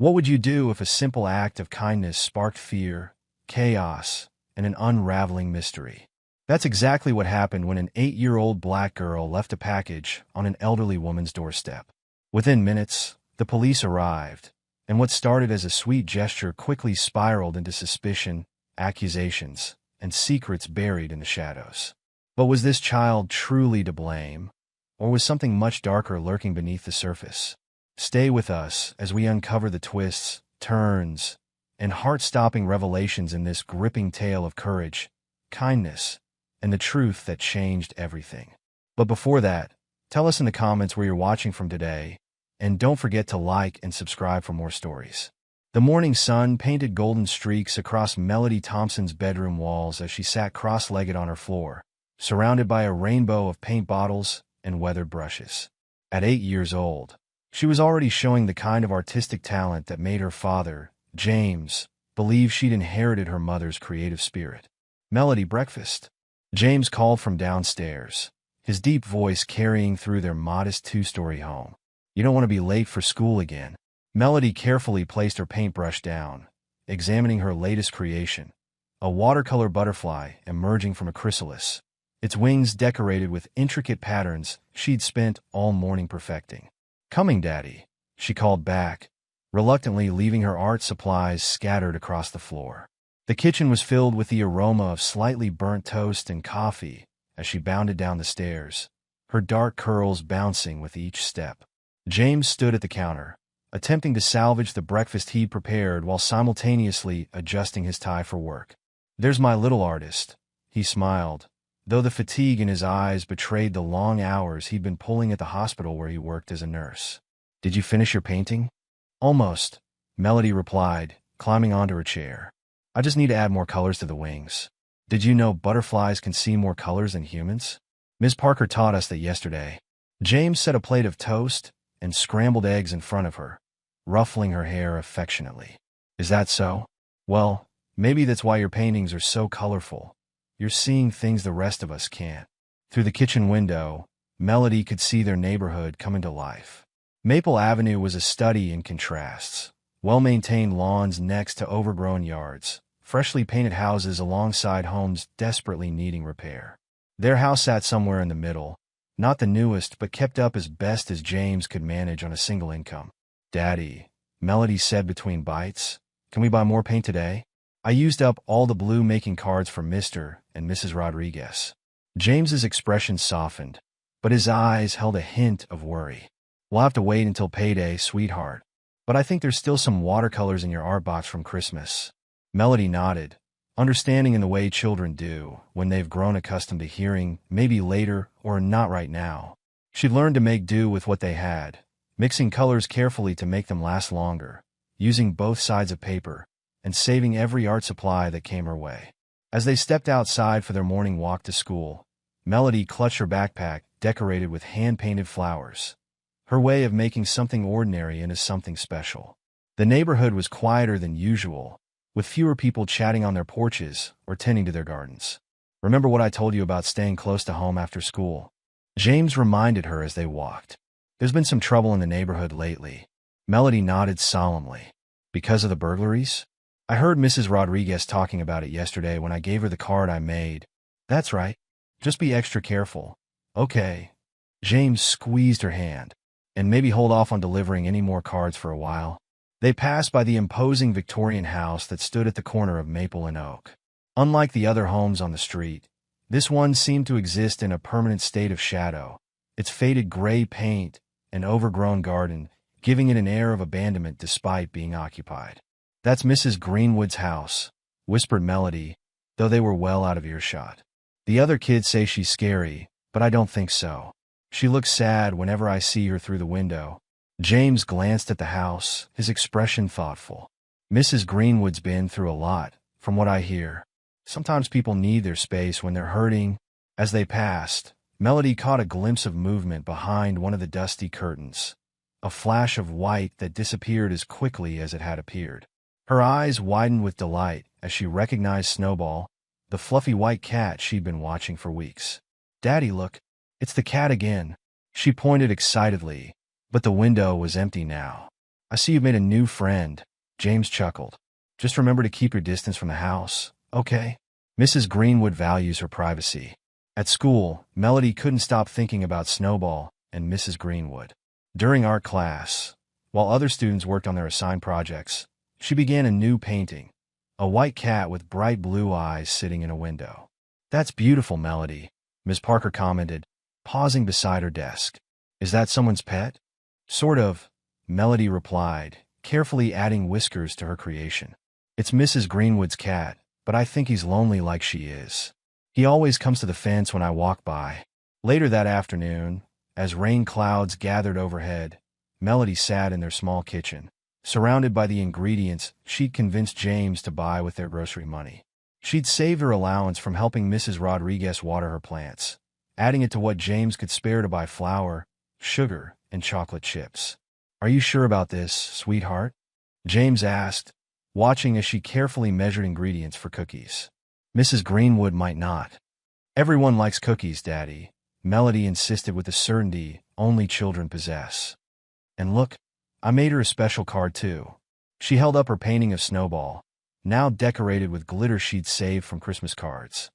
What would you do if a simple act of kindness sparked fear, chaos, and an unraveling mystery? That's exactly what happened when an 8-year-old black girl left a package on an elderly woman's doorstep. Within minutes, the police arrived, and what started as a sweet gesture quickly spiraled into suspicion, accusations, and secrets buried in the shadows. But was this child truly to blame, or was something much darker lurking beneath the surface? Stay with us as we uncover the twists, turns, and heart-stopping revelations in this gripping tale of courage, kindness, and the truth that changed everything. But before that, tell us in the comments where you're watching from today, and don't forget to like and subscribe for more stories. The morning sun painted golden streaks across Melody Thompson's bedroom walls as she sat cross-legged on her floor, surrounded by a rainbow of paint bottles and weathered brushes. At 8 years old, she was already showing the kind of artistic talent that made her father, James, believe she'd inherited her mother's creative spirit. Melody, breakfast. James called from downstairs, his deep voice carrying through their modest 2-story home. You don't want to be late for school again. Melody carefully placed her paintbrush down, examining her latest creation, a watercolor butterfly emerging from a chrysalis, its wings decorated with intricate patterns she'd spent all morning perfecting. Coming, Daddy, she called back, reluctantly leaving her art supplies scattered across the floor. The kitchen was filled with the aroma of slightly burnt toast and coffee as she bounded down the stairs, her dark curls bouncing with each step. James stood at the counter, attempting to salvage the breakfast he'd prepared while simultaneously adjusting his tie for work. There's my little artist, he smiled, though the fatigue in his eyes betrayed the long hours he'd been pulling at the hospital where he worked as a nurse. Did you finish your painting? Almost, Melody replied, climbing onto her chair. I just need to add more colors to the wings. Did you know butterflies can see more colors than humans? Ms. Parker taught us that yesterday. James set a plate of toast and scrambled eggs in front of her, ruffling her hair affectionately. Is that so? Well, maybe that's why your paintings are so colorful. You're seeing things the rest of us can't. Through the kitchen window, Melody could see their neighborhood come into life. Maple Avenue was a study in contrasts. Well-maintained lawns next to overgrown yards, freshly painted houses alongside homes desperately needing repair. Their house sat somewhere in the middle, not the newest but kept up as best as James could manage on a single income. Daddy, Melody said between bites, can we buy more paint today? I used up all the blue making cards for Mr. and Mrs. Rodriguez. James's expression softened, but his eyes held a hint of worry. We'll have to wait until payday, sweetheart. But I think there's still some watercolors in your art box from Christmas. Melody nodded, understanding in the way children do when they've grown accustomed to hearing maybe later or not right now. She'd learned to make do with what they had, mixing colors carefully to make them last longer, using both sides of paper, and saving every art supply that came her way. As they stepped outside for their morning walk to school, Melody clutched her backpack decorated with hand-painted flowers, her way of making something ordinary into something special. The neighborhood was quieter than usual, with fewer people chatting on their porches or tending to their gardens. Remember what I told you about staying close to home after school? James reminded her as they walked. There's been some trouble in the neighborhood lately. Melody nodded solemnly. Because of the burglaries? I heard Mrs. Rodriguez talking about it yesterday when I gave her the card I made. That's right. Just be extra careful. Okay. James squeezed her hand. And maybe hold off on delivering any more cards for a while. They passed by the imposing Victorian house that stood at the corner of Maple and Oak. Unlike the other homes on the street, this one seemed to exist in a permanent state of shadow, its faded gray paint and overgrown garden giving it an air of abandonment despite being occupied. That's Mrs. Greenwood's house, whispered Melody, though they were well out of earshot. The other kids say she's scary, but I don't think so. She looks sad whenever I see her through the window. James glanced at the house, his expression thoughtful. Mrs. Greenwood's been through a lot, from what I hear. Sometimes people need their space when they're hurting. As they passed, Melody caught a glimpse of movement behind one of the dusty curtains, a flash of white that disappeared as quickly as it had appeared. Her eyes widened with delight as she recognized Snowball, the fluffy white cat she'd been watching for weeks. Daddy, look. It's the cat again. She pointed excitedly, but the window was empty now. I see you've made a new friend. James chuckled. Just remember to keep your distance from the house, okay? Mrs. Greenwood values her privacy. At school, Melody couldn't stop thinking about Snowball and Mrs. Greenwood. During art class, while other students worked on their assigned projects, she began a new painting, a white cat with bright blue eyes sitting in a window. That's beautiful, Melody, Ms. Parker commented, pausing beside her desk. Is that someone's pet? Sort of, Melody replied, carefully adding whiskers to her creation. It's Mrs. Greenwood's cat, but I think he's lonely like she is. He always comes to the fence when I walk by. Later that afternoon, as rain clouds gathered overhead, Melody sat in their small kitchen, surrounded by the ingredients she'd convinced James to buy with their grocery money. She'd saved her allowance from helping Mrs. Rodriguez water her plants, adding it to what James could spare to buy flour, sugar, and chocolate chips. Are you sure about this, sweetheart? James asked, watching as she carefully measured ingredients for cookies. Mrs. Greenwood might not. Everyone likes cookies, Daddy, Melody insisted with the certainty only children possess. And look, I made her a special card too. She held up her painting of Snowball, now decorated with glitter she'd saved from Christmas cards.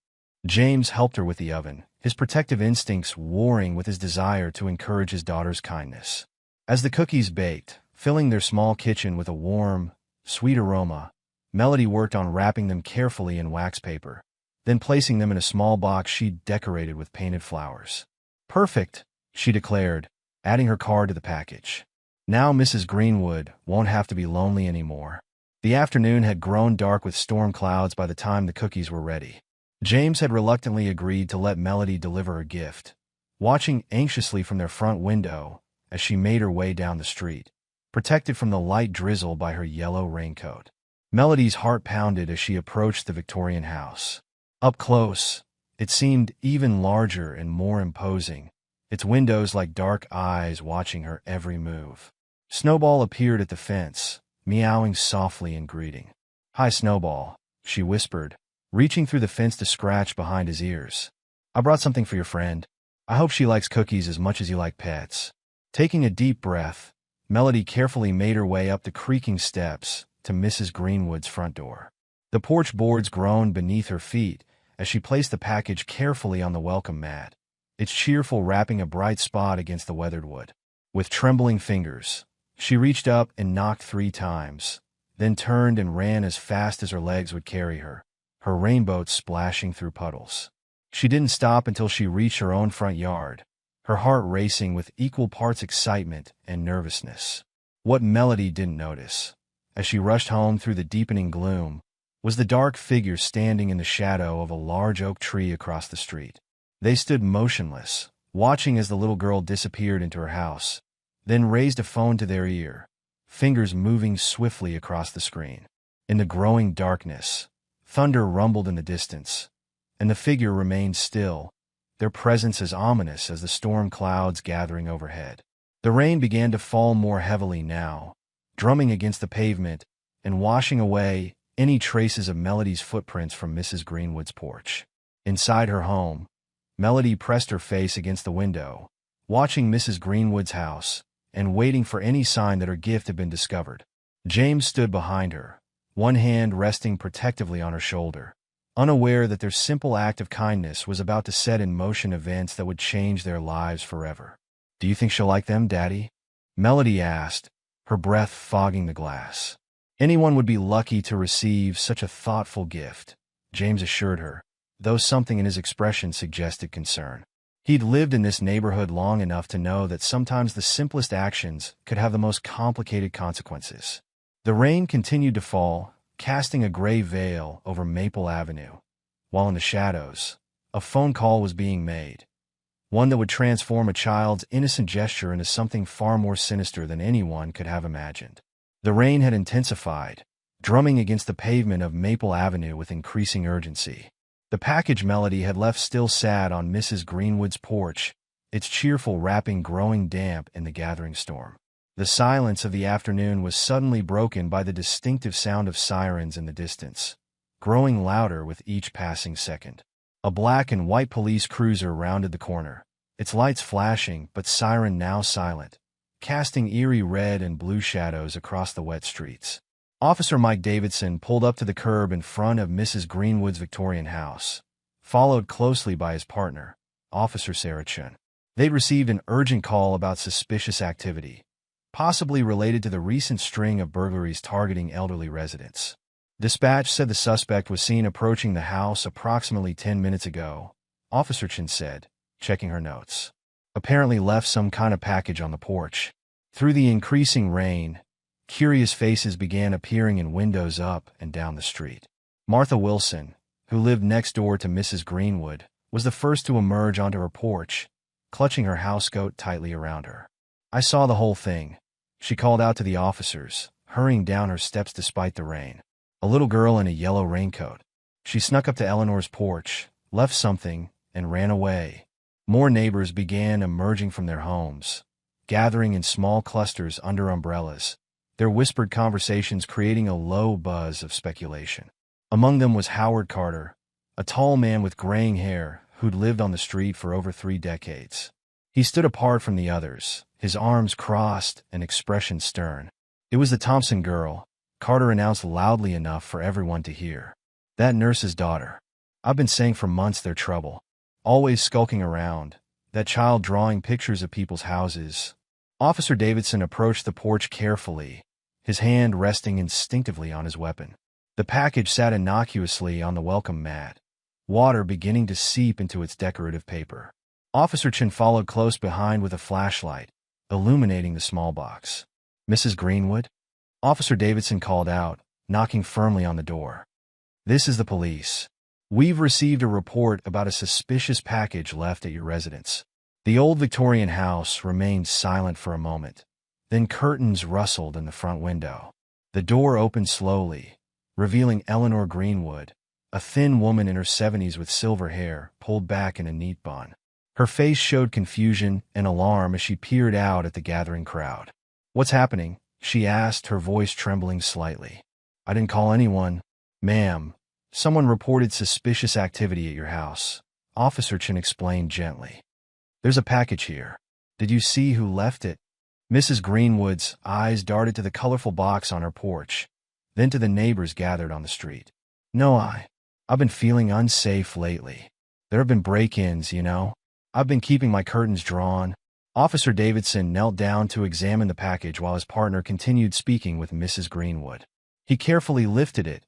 James helped her with the oven, his protective instincts warring with his desire to encourage his daughter's kindness. As the cookies baked, filling their small kitchen with a warm, sweet aroma, Melody worked on wrapping them carefully in wax paper, then placing them in a small box she'd decorated with painted flowers. Perfect, she declared, adding her card to the package. Now Mrs. Greenwood won't have to be lonely anymore. The afternoon had grown dark with storm clouds by the time the cookies were ready. James had reluctantly agreed to let Melody deliver her gift, watching anxiously from their front window as she made her way down the street, protected from the light drizzle by her yellow raincoat. Melody's heart pounded as she approached the Victorian house. Up close, it seemed even larger and more imposing, its windows like dark eyes watching her every move. Snowball appeared at the fence, meowing softly in greeting. Hi, Snowball, she whispered, reaching through the fence to scratch behind his ears. I brought something for your friend. I hope she likes cookies as much as you like pets. Taking a deep breath, Melody carefully made her way up the creaking steps to Mrs. Greenwood's front door. The porch boards groaned beneath her feet as she placed the package carefully on the welcome mat, its cheerful wrapping a bright spot against the weathered wood. With trembling fingers, she reached up and knocked 3 times, then turned and ran as fast as her legs would carry her, her rainboat splashing through puddles. She didn't stop until she reached her own front yard, her heart racing with equal parts excitement and nervousness. What Melody didn't notice, as she rushed home through the deepening gloom, was the dark figure standing in the shadow of a large oak tree across the street. They stood motionless, watching as the little girl disappeared into her house, then raised a phone to their ear, fingers moving swiftly across the screen. In the growing darkness, thunder rumbled in the distance, and the figure remained still, their presence as ominous as the storm clouds gathering overhead. The rain began to fall more heavily now, drumming against the pavement and washing away any traces of Melody's footprints from Mrs. Greenwood's porch. Inside her home, Melody pressed her face against the window, watching Mrs. Greenwood's house and waiting for any sign that her gift had been discovered. James stood behind her, one hand resting protectively on her shoulder, unaware that their simple act of kindness was about to set in motion events that would change their lives forever. Do you think she'll like them, Daddy? Melody asked, her breath fogging the glass. Anyone would be lucky to receive such a thoughtful gift, James assured her, though something in his expression suggested concern. He'd lived in this neighborhood long enough to know that sometimes the simplest actions could have the most complicated consequences. The rain continued to fall, casting a gray veil over Maple Avenue, while in the shadows, a phone call was being made, one that would transform a child's innocent gesture into something far more sinister than anyone could have imagined. The rain had intensified, drumming against the pavement of Maple Avenue with increasing urgency. The package Melody had left still sat on Mrs. Greenwood's porch, its cheerful wrapping growing damp in the gathering storm. The silence of the afternoon was suddenly broken by the distinctive sound of sirens in the distance, growing louder with each passing second. A black and white police cruiser rounded the corner, its lights flashing but siren now silent, casting eerie red and blue shadows across the wet streets. Officer Mike Davidson pulled up to the curb in front of Mrs. Greenwood's Victorian house, followed closely by his partner, Officer Sarah Chun. They'd received an urgent call about suspicious activity, possibly related to the recent string of burglaries targeting elderly residents. Dispatch said the suspect was seen approaching the house approximately 10 minutes ago, Officer Chin said, checking her notes. Apparently left some kind of package on the porch. Through the increasing rain, curious faces began appearing in windows up and down the street. Martha Wilson, who lived next door to Mrs. Greenwood, was the first to emerge onto her porch, clutching her housecoat tightly around her. "I saw the whole thing," she called out to the officers, hurrying down her steps despite the rain. A little girl in a yellow raincoat. She snuck up to Eleanor's porch, left something, and ran away. More neighbors began emerging from their homes, gathering in small clusters under umbrellas, their whispered conversations creating a low buzz of speculation. Among them was Howard Carter, a tall man with graying hair who'd lived on the street for over 3 decades. He stood apart from the others, his arms crossed and expression stern. "It was the Thompson girl," Carter announced loudly enough for everyone to hear. "That nurse's daughter. I've been saying for months they're trouble. Always skulking around. That child drawing pictures of people's houses." Officer Davidson approached the porch carefully, his hand resting instinctively on his weapon. The package sat innocuously on the welcome mat, water beginning to seep into its decorative paper. Officer Chin followed close behind with a flashlight, illuminating the small box. "Mrs. Greenwood?" Officer Davidson called out, knocking firmly on the door. "This is the police. We've received a report about a suspicious package left at your residence." The old Victorian house remained silent for a moment. Then curtains rustled in the front window. The door opened slowly, revealing Eleanor Greenwood, a thin woman in her 70s with silver hair pulled back in a neat bun. Her face showed confusion and alarm as she peered out at the gathering crowd. "What's happening?" she asked, her voice trembling slightly. "I didn't call anyone." "Ma'am, someone reported suspicious activity at your house," Officer Chin explained gently. "There's a package here. Did you see who left it?" Mrs. Greenwood's eyes darted to the colorful box on her porch, then to the neighbors gathered on the street. "No, I've been feeling unsafe lately. There have been break-ins, you know. I've been keeping my curtains drawn." Officer Davidson knelt down to examine the package while his partner continued speaking with Mrs. Greenwood. He carefully lifted it,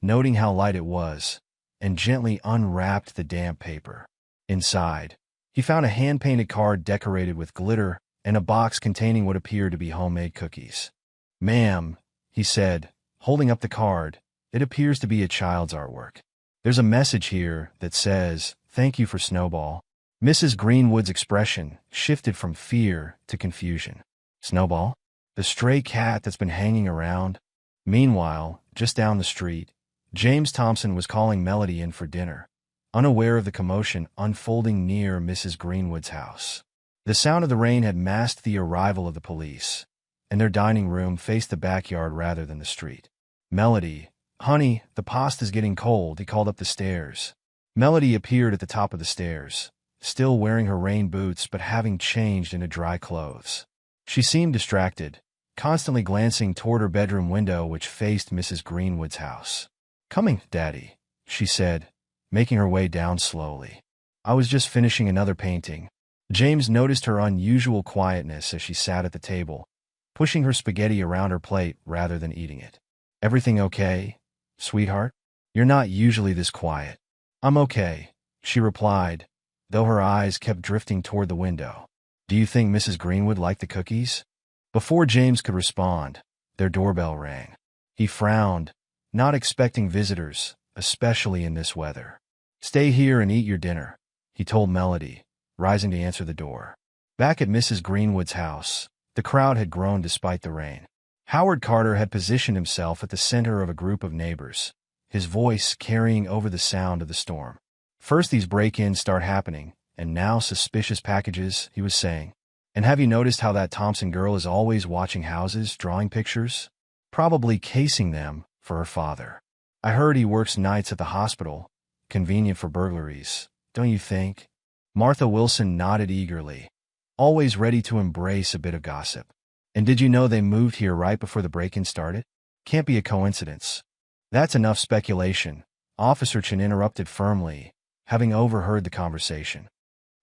noting how light it was, and gently unwrapped the damp paper. Inside, he found a hand-painted card decorated with glitter and a box containing what appeared to be homemade cookies. "Ma'am," he said, holding up the card, "it appears to be a child's artwork. There's a message here that says, 'Thank you for Snowball.'" Mrs. Greenwood's expression shifted from fear to confusion. "Snowball? The stray cat that's been hanging around?" Meanwhile, just down the street, James Thompson was calling Melody in for dinner, unaware of the commotion unfolding near Mrs. Greenwood's house. The sound of the rain had masked the arrival of the police, and their dining room faced the backyard rather than the street. "Melody, honey, the pasta's getting cold," he called up the stairs. Melody appeared at the top of the stairs, still wearing her rain boots but having changed into dry clothes. She seemed distracted, constantly glancing toward her bedroom window which faced Mrs. Greenwood's house. "Coming, Daddy," she said, making her way down slowly. "I was just finishing another painting." James noticed her unusual quietness as she sat at the table, pushing her spaghetti around her plate rather than eating it. "Everything okay, sweetheart? You're not usually this quiet." "I'm okay," she replied, though her eyes kept drifting toward the window. "Do you think Mrs. Greenwood liked the cookies?" Before James could respond, their doorbell rang. He frowned, not expecting visitors, especially in this weather. "Stay here and eat your dinner," he told Melody, rising to answer the door. Back at Mrs. Greenwood's house, the crowd had grown despite the rain. Howard Carter had positioned himself at the center of a group of neighbors, his voice carrying over the sound of the storm. "First these break-ins start happening, and now suspicious packages," he was saying. "And have you noticed how that Thompson girl is always watching houses, drawing pictures? Probably casing them for her father. I heard he works nights at the hospital. Convenient for burglaries, don't you think?" Martha Wilson nodded eagerly. always ready to embrace a bit of gossip. And did you know they moved here right before the break-in started? Can't be a coincidence. That's enough speculation, Officer Chen interrupted firmly, having overheard the conversation.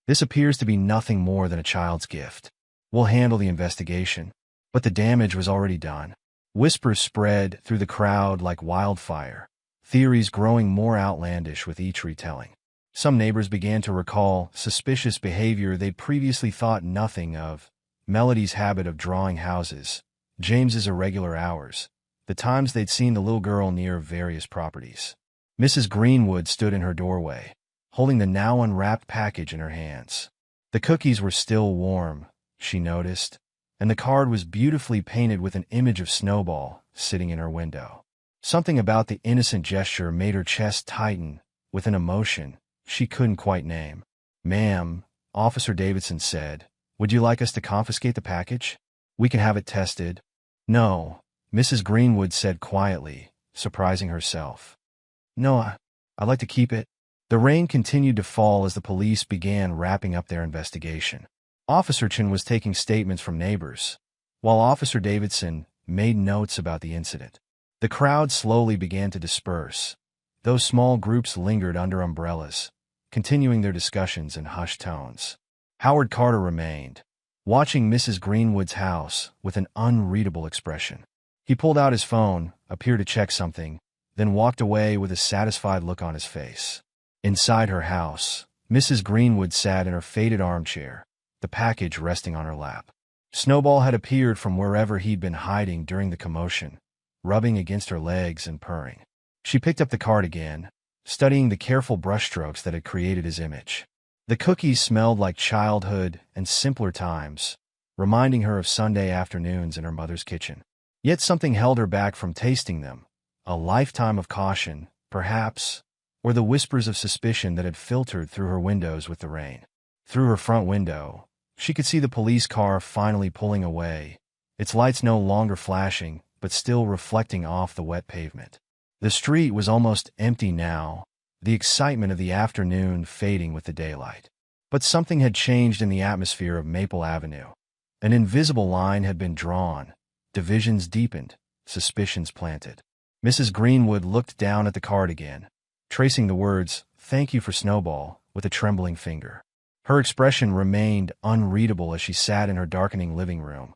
This appears to be nothing more than a child's gift. We'll handle the investigation. But the damage was already done. Whispers spread through the crowd like wildfire, theories growing more outlandish with each retelling. Some neighbors began to recall suspicious behavior they'd previously thought nothing of: Melody's habit of drawing houses, James's irregular hours, the times they'd seen the little girl near various properties. Mrs. Greenwood stood in her doorway, holding the now unwrapped package in her hands. The cookies were still warm, she noticed, and the card was beautifully painted with an image of Snowball sitting in her window. Something about the innocent gesture made her chest tighten with an emotion she couldn't quite name. "Ma'am," Officer Davidson said, "would you like us to confiscate the package? We can have it tested." "No," Mrs. Greenwood said quietly, surprising herself. "No, I'd like to keep it." The rain continued to fall as the police began wrapping up their investigation. Officer Chen was taking statements from neighbors, while Officer Davidson made notes about the incident. The crowd slowly began to disperse. Those small groups lingered under umbrellas, continuing their discussions in hushed tones. Howard Carter remained, watching Mrs. Greenwood's house with an unreadable expression. He pulled out his phone, appeared to check something, then walked away with a satisfied look on his face. Inside her house, Mrs. Greenwood sat in her faded armchair, the package resting on her lap. Snowball had appeared from wherever he'd been hiding during the commotion, rubbing against her legs and purring. She picked up the card again, studying the careful brushstrokes that had created his image. The cookies smelled like childhood and simpler times, reminding her of Sunday afternoons in her mother's kitchen. Yet something held her back from tasting them, a lifetime of caution, perhaps, or the whispers of suspicion that had filtered through her windows with the rain. Through her front window, she could see the police car finally pulling away, its lights no longer flashing, but still reflecting off the wet pavement. The street was almost empty now, the excitement of the afternoon fading with the daylight. But something had changed in the atmosphere of Maple Avenue. An invisible line had been drawn, divisions deepened, suspicions planted. Mrs. Greenwood looked down at the card again, tracing the words, "Thank you for Snowball," with a trembling finger. Her expression remained unreadable as she sat in her darkening living room,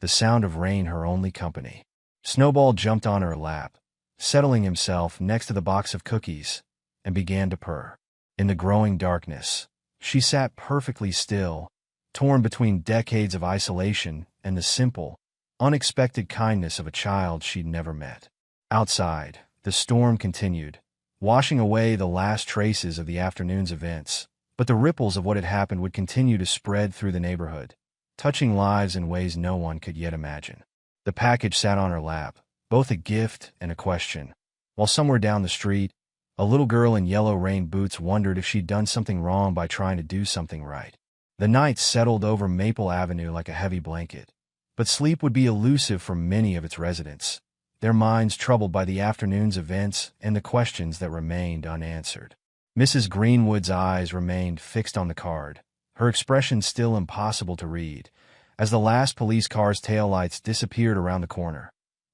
the sound of rain her only company. Snowball jumped on her lap, settling himself next to the box of cookies, and began to purr. In the growing darkness, she sat perfectly still, torn between decades of isolation and the simple, unexpected kindness of a child she'd never met. Outside, the storm continued, washing away the last traces of the afternoon's events, but the ripples of what had happened would continue to spread through the neighborhood, touching lives in ways no one could yet imagine. The package sat on her lap, both a gift and a question, while somewhere down the street, a little girl in yellow rain boots wondered if she'd done something wrong by trying to do something right. The night settled over Maple Avenue like a heavy blanket, but sleep would be elusive for many of its residents, their minds troubled by the afternoon's events and the questions that remained unanswered. Mrs. Greenwood's eyes remained fixed on the card, her expression still impossible to read, as the last police car's taillights disappeared around the corner,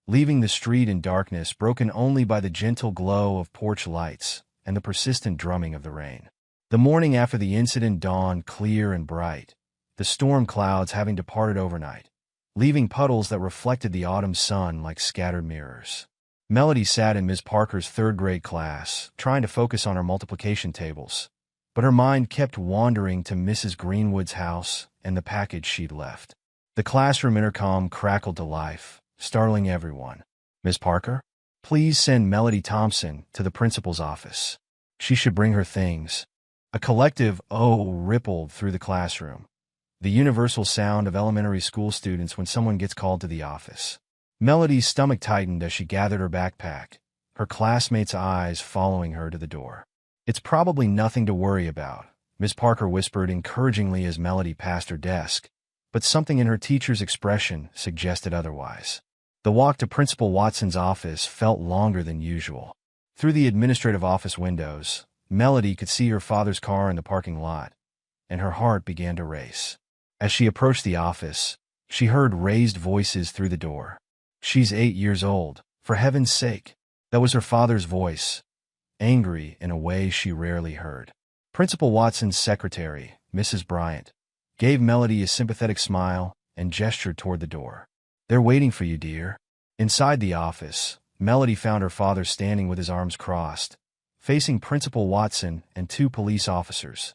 leaving the street in darkness broken only by the gentle glow of porch lights and the persistent drumming of the rain. The morning after the incident dawned clear and bright, the storm clouds having departed overnight, leaving puddles that reflected the autumn sun like scattered mirrors. Melody sat in Ms. Parker's third-grade class, trying to focus on her multiplication tables, but her mind kept wandering to Mrs. Greenwood's house and the package she'd left. The classroom intercom crackled to life, startling everyone. "Miss Parker? Please send Melody Thompson to the principal's office. She should bring her things." A collective "oh" rippled through the classroom, the universal sound of elementary school students when someone gets called to the office. Melody's stomach tightened as she gathered her backpack, her classmates' eyes following her to the door. "It's probably nothing to worry about," Miss Parker whispered encouragingly as Melody passed her desk, but something in her teacher's expression suggested otherwise. The walk to Principal Watson's office felt longer than usual. Through the administrative office windows, Melody could see her father's car in the parking lot, and her heart began to race. As she approached the office, she heard raised voices through the door. "She's 8 years old, for heaven's sake." That was her father's voice, angry in a way she rarely heard. Principal Watson's secretary, Mrs. Bryant, gave Melody a sympathetic smile and gestured toward the door. "They're waiting for you, dear." Inside the office, Melody found her father standing with his arms crossed, facing Principal Watson and 2 police officers.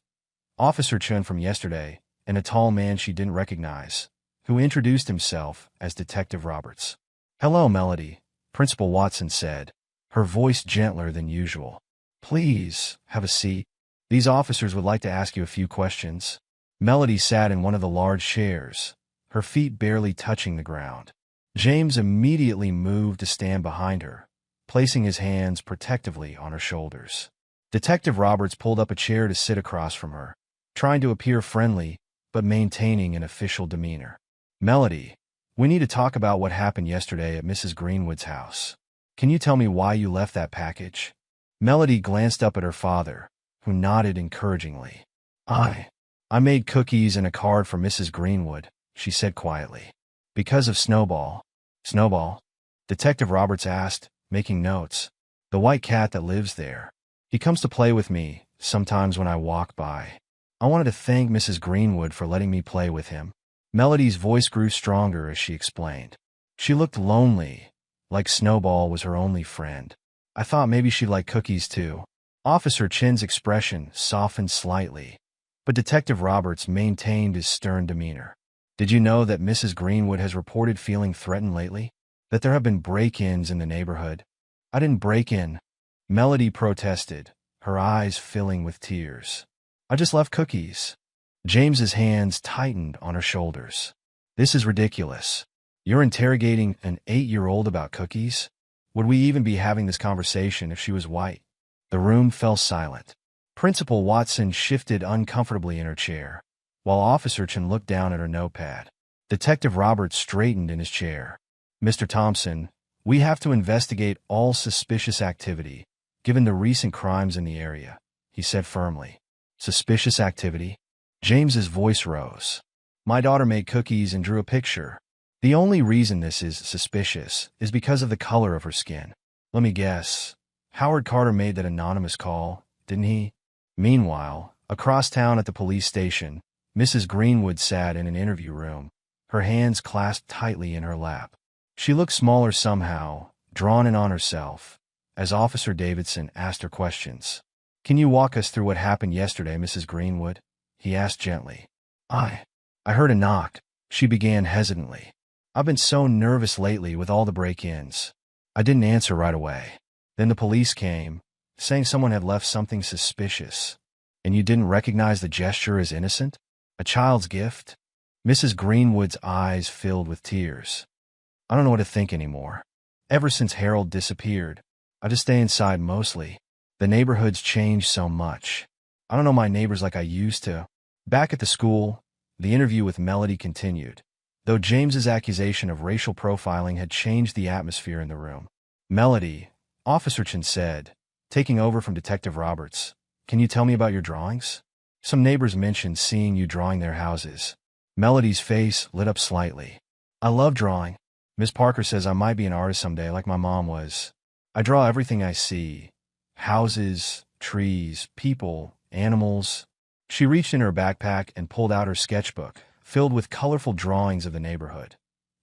Officer Chun from yesterday, and a tall man she didn't recognize, who introduced himself as Detective Roberts. "Hello, Melody," Principal Watson said, her voice gentler than usual. "Please, have a seat. These officers would like to ask you a few questions." Melody sat in one of the large chairs, her feet barely touching the ground. James immediately moved to stand behind her, placing his hands protectively on her shoulders. Detective Roberts pulled up a chair to sit across from her, trying to appear friendly but maintaining an official demeanor. "Melody, we need to talk about what happened yesterday at Mrs. Greenwood's house. Can you tell me why you left that package?" Melody glanced up at her father, who nodded encouragingly. I made cookies and a card for Mrs. Greenwood," she said quietly. "Because of Snowball." "Snowball?" Detective Roberts asked, making notes. "The white cat that lives there. He comes to play with me, sometimes when I walk by. I wanted to thank Mrs. Greenwood for letting me play with him." Melody's voice grew stronger as she explained. She looked lonely, like Snowball was her only friend. "I thought maybe she'd like cookies too." Officer Chin's expression softened slightly, but Detective Roberts maintained his stern demeanor. "Did you know that Mrs. Greenwood has reported feeling threatened lately? That there have been break-ins in the neighborhood?" "I didn't break in," Melody protested, her eyes filling with tears. "I just left cookies." James's hands tightened on her shoulders. "This is ridiculous. You're interrogating an 8-year-old about cookies? Would we even be having this conversation if she was white?" The room fell silent. Principal Watson shifted uncomfortably in her chair, while Officer Chin looked down at her notepad. Detective Roberts straightened in his chair. "Mr. Thompson, we have to investigate all suspicious activity, given the recent crimes in the area," he said firmly. "Suspicious activity?" James's voice rose. "My daughter made cookies and drew a picture. The only reason this is suspicious is because of the color of her skin. Let me guess. Howard Carter made that anonymous call, didn't he?" Meanwhile, across town at the police station, Mrs. Greenwood sat in an interview room, her hands clasped tightly in her lap. She looked smaller somehow, drawn in on herself, as Officer Davidson asked her questions. "Can you walk us through what happened yesterday, Mrs. Greenwood?" he asked gently. I heard a knock," she began hesitantly. "I've been so nervous lately with all the break-ins. I didn't answer right away. Then the police came, saying someone had left something suspicious. And you didn't recognize the gesture as innocent? A child's gift?" Mrs. Greenwood's eyes filled with tears. "I don't know what to think anymore. Ever since Harold disappeared, I just stay inside mostly. The neighborhood's changed so much. I don't know my neighbors like I used to." Back at the school, the interview with Melody continued, though James's accusation of racial profiling had changed the atmosphere in the room. "Melody," Officer Chin said, taking over from Detective Roberts, "can you tell me about your drawings? Some neighbors mentioned seeing you drawing their houses." Melody's face lit up slightly. "I love drawing. Miss Parker says I might be an artist someday like my mom was. I draw everything I see. Houses, trees, people, animals." She reached in her backpack and pulled out her sketchbook, filled with colorful drawings of the neighborhood.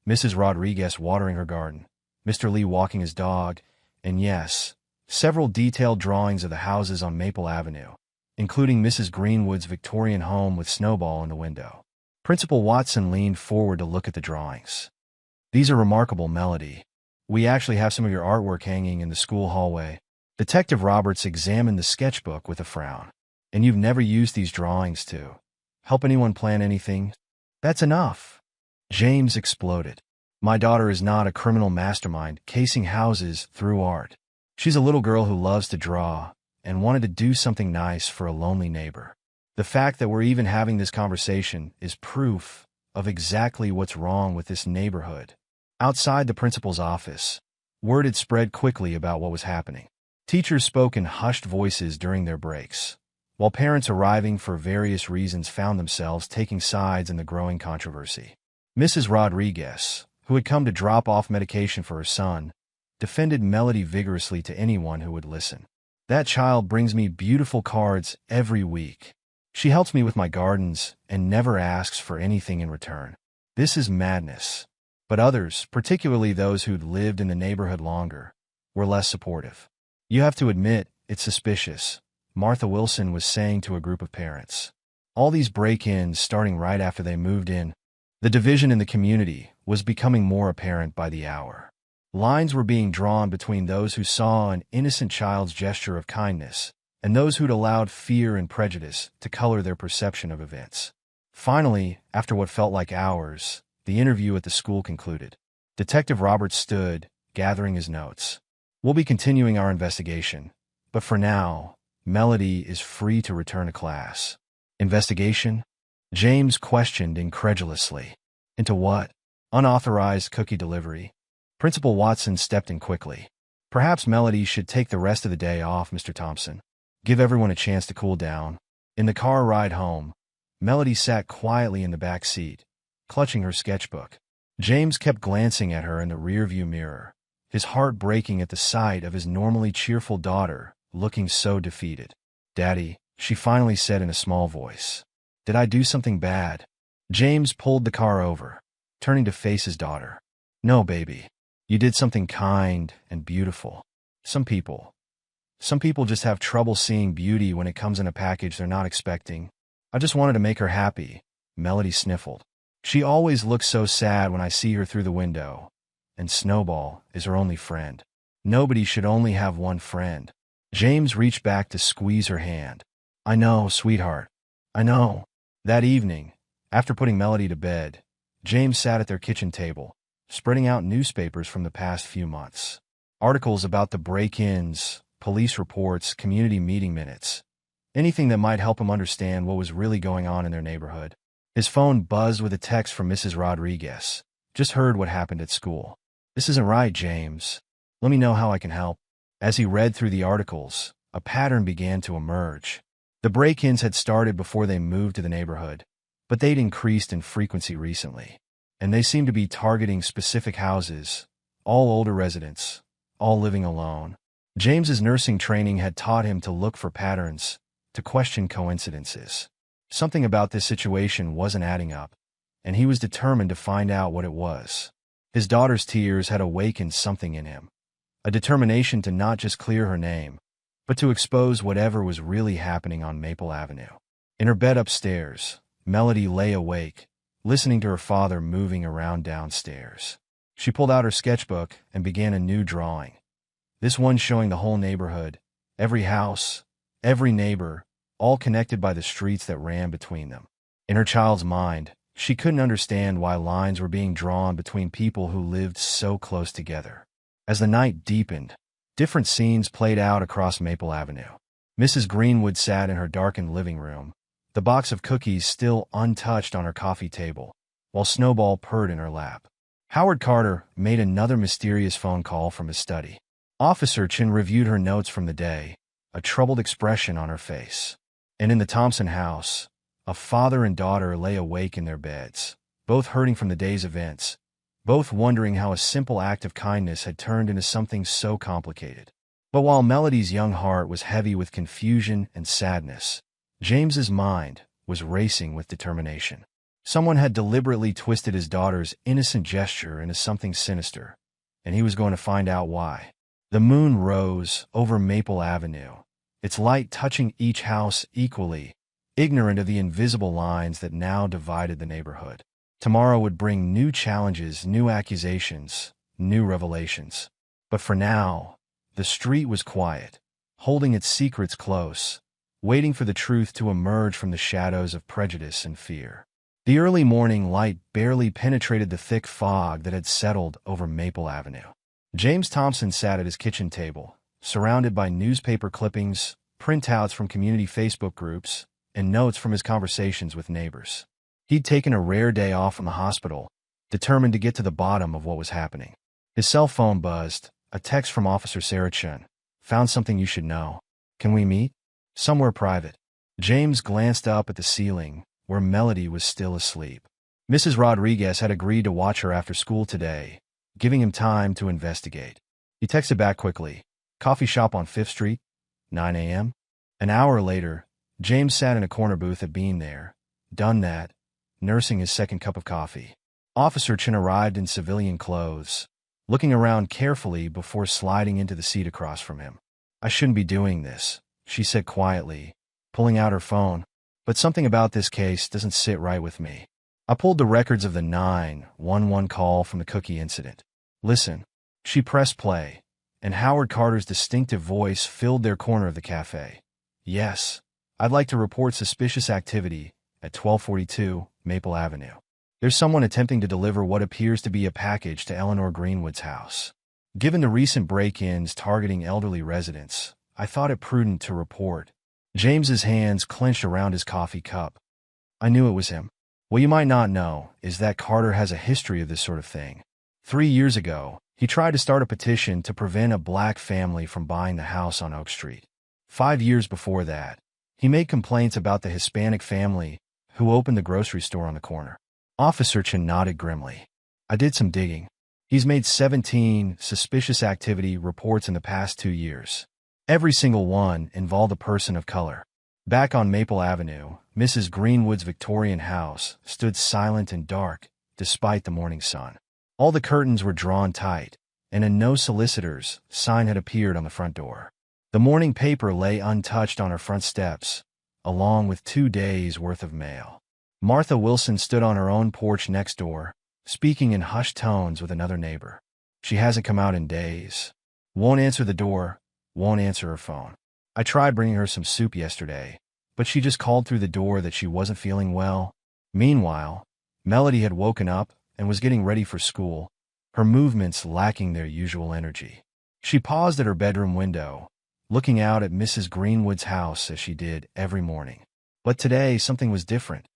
Mrs. Rodriguez watering her garden, Mr. Lee walking his dog, and yes, several detailed drawings of the houses on Maple Avenue, including Mrs. Greenwood's Victorian home with Snowball in the window. Principal Watson leaned forward to look at the drawings. "These are remarkable, Melody. We actually have some of your artwork hanging in the school hallway." Detective Roberts examined the sketchbook with a frown. "And you've never used these drawings to help anyone plan anything?" "That's enough," James exploded. "My daughter is not a criminal mastermind casing houses through art. She's a little girl who loves to draw and wanted to do something nice for a lonely neighbor. The fact that we're even having this conversation is proof of exactly what's wrong with this neighborhood." Outside the principal's office, word had spread quickly about what was happening. Teachers spoke in hushed voices during their breaks, while parents arriving for various reasons found themselves taking sides in the growing controversy. Mrs. Rodriguez, who had come to drop off medication for her son, defended Melody vigorously to anyone who would listen. "That child brings me beautiful cards every week. She helps me with my gardens and never asks for anything in return. This is madness." But others, particularly those who'd lived in the neighborhood longer, were less supportive. "You have to admit, it's suspicious," Martha Wilson was saying to a group of parents. "All these break-ins starting right after they moved in." The division in the community was becoming more apparent by the hour. Lines were being drawn between those who saw an innocent child's gesture of kindness and those who'd allowed fear and prejudice to color their perception of events. Finally, after what felt like hours, the interview at the school concluded. Detective Roberts stood, gathering his notes. "We'll be continuing our investigation, but for now, Melody is free to return to class." "Investigation?" James questioned incredulously. "Into what?" "Unauthorized cookie delivery." Principal Watson stepped in quickly. "Perhaps Melody should take the rest of the day off, Mr. Thompson. Give everyone a chance to cool down." In the car ride home, Melody sat quietly in the back seat, clutching her sketchbook. James kept glancing at her in the rearview mirror, his heart breaking at the sight of his normally cheerful daughter looking so defeated. "Daddy," she finally said in a small voice, "did I do something bad?" James pulled the car over, turning to face his daughter. "No, baby. You did something kind and beautiful. Some people just have trouble seeing beauty when it comes in a package they're not expecting. I just wanted to make her happy," Melody sniffled. "She always looks so sad when I see her through the window, and Snowball is her only friend. Nobody should only have one friend." James reached back to squeeze her hand. "I know, sweetheart. I know." That evening, after putting Melody to bed, James sat at their kitchen table, spreading out newspapers from the past few months. Articles about the break-ins, police reports, community meeting minutes, anything that might help him understand what was really going on in their neighborhood. His phone buzzed with a text from Mrs. Rodriguez. "Just heard what happened at school. This isn't right, James. Let me know how I can help." As he read through the articles, a pattern began to emerge. The break-ins had started before they moved to the neighborhood, but they'd increased in frequency recently, and they seemed to be targeting specific houses, all older residents, all living alone. James's nursing training had taught him to look for patterns, to question coincidences. Something about this situation wasn't adding up, and he was determined to find out what it was. His daughter's tears had awakened something in him, a determination to not just clear her name, but to expose whatever was really happening on Maple Avenue. In her bed upstairs, Melody lay awake, listening to her father moving around downstairs. She pulled out her sketchbook and began a new drawing, this one showing the whole neighborhood, every house, every neighbor, all connected by the streets that ran between them. In her child's mind, she couldn't understand why lines were being drawn between people who lived so close together. As the night deepened, different scenes played out across Maple Avenue. Mrs. Greenwood sat in her darkened living room, the box of cookies still untouched on her coffee table, while Snowball purred in her lap. Howard Carter made another mysterious phone call from his study. Officer Chin reviewed her notes from the day, a troubled expression on her face. And in the Thompson house, a father and daughter lay awake in their beds, both hurting from the day's events, both wondering how a simple act of kindness had turned into something so complicated. But while Melody's young heart was heavy with confusion and sadness, James's mind was racing with determination. Someone had deliberately twisted his daughter's innocent gesture into something sinister, and he was going to find out why. The moon rose over Maple Avenue, its light touching each house equally, ignorant of the invisible lines that now divided the neighborhood. Tomorrow would bring new challenges, new accusations, new revelations. But for now, the street was quiet, holding its secrets close, waiting for the truth to emerge from the shadows of prejudice and fear. The early morning light barely penetrated the thick fog that had settled over Maple Avenue. James Thompson sat at his kitchen table, surrounded by newspaper clippings, printouts from community Facebook groups, and notes from his conversations with neighbors. He'd taken a rare day off from the hospital, determined to get to the bottom of what was happening. His cell phone buzzed, a text from Officer Sarah Chun. "Found something you should know. Can we meet? Somewhere private." James glanced up at the ceiling, where Melody was still asleep. Mrs. Rodriguez had agreed to watch her after school today, giving him time to investigate. He texted back quickly, "Coffee shop on 5th Street, 9 a.m.?" An hour later, James sat in a corner booth at Bean there, done that, nursing his second cup of coffee. Officer Chin arrived in civilian clothes, looking around carefully before sliding into the seat across from him. "I shouldn't be doing this," she said quietly, pulling out her phone, "but something about this case doesn't sit right with me." I pulled the records of the 911 call from the cookie incident. "Listen." She pressed play, and Howard Carter's distinctive voice filled their corner of the cafe. "Yes, I'd like to report suspicious activity at 1242 Maple Avenue. There's someone attempting to deliver what appears to be a package to Eleanor Greenwood's house. Given the recent break-ins targeting elderly residents, I thought it prudent to report." James's hands clenched around his coffee cup. "I knew it was him. What you might not know is that Carter has a history of this sort of thing. 3 years ago, he tried to start a petition to prevent a black family from buying the house on Oak Street. 5 years before that, he made complaints about the Hispanic family who opened the grocery store on the corner." Officer Chin nodded grimly. "I did some digging. He's made 17 suspicious activity reports in the past 2 years. Every single one involved a person of color." Back on Maple Avenue, Mrs. Greenwood's Victorian house stood silent and dark despite the morning sun. All the curtains were drawn tight, and a "No Solicitors" sign had appeared on the front door. The morning paper lay untouched on her front steps, along with 2 days' worth of mail. Martha Wilson stood on her own porch next door, speaking in hushed tones with another neighbor. "She hasn't come out in days. Won't answer the door, won't answer her phone. I tried bringing her some soup yesterday, but she just called through the door that she wasn't feeling well." Meanwhile, Melody had woken up and was getting ready for school, her movements lacking their usual energy. She paused at her bedroom window, looking out at Mrs. Greenwood's house as she did every morning. But today something was different.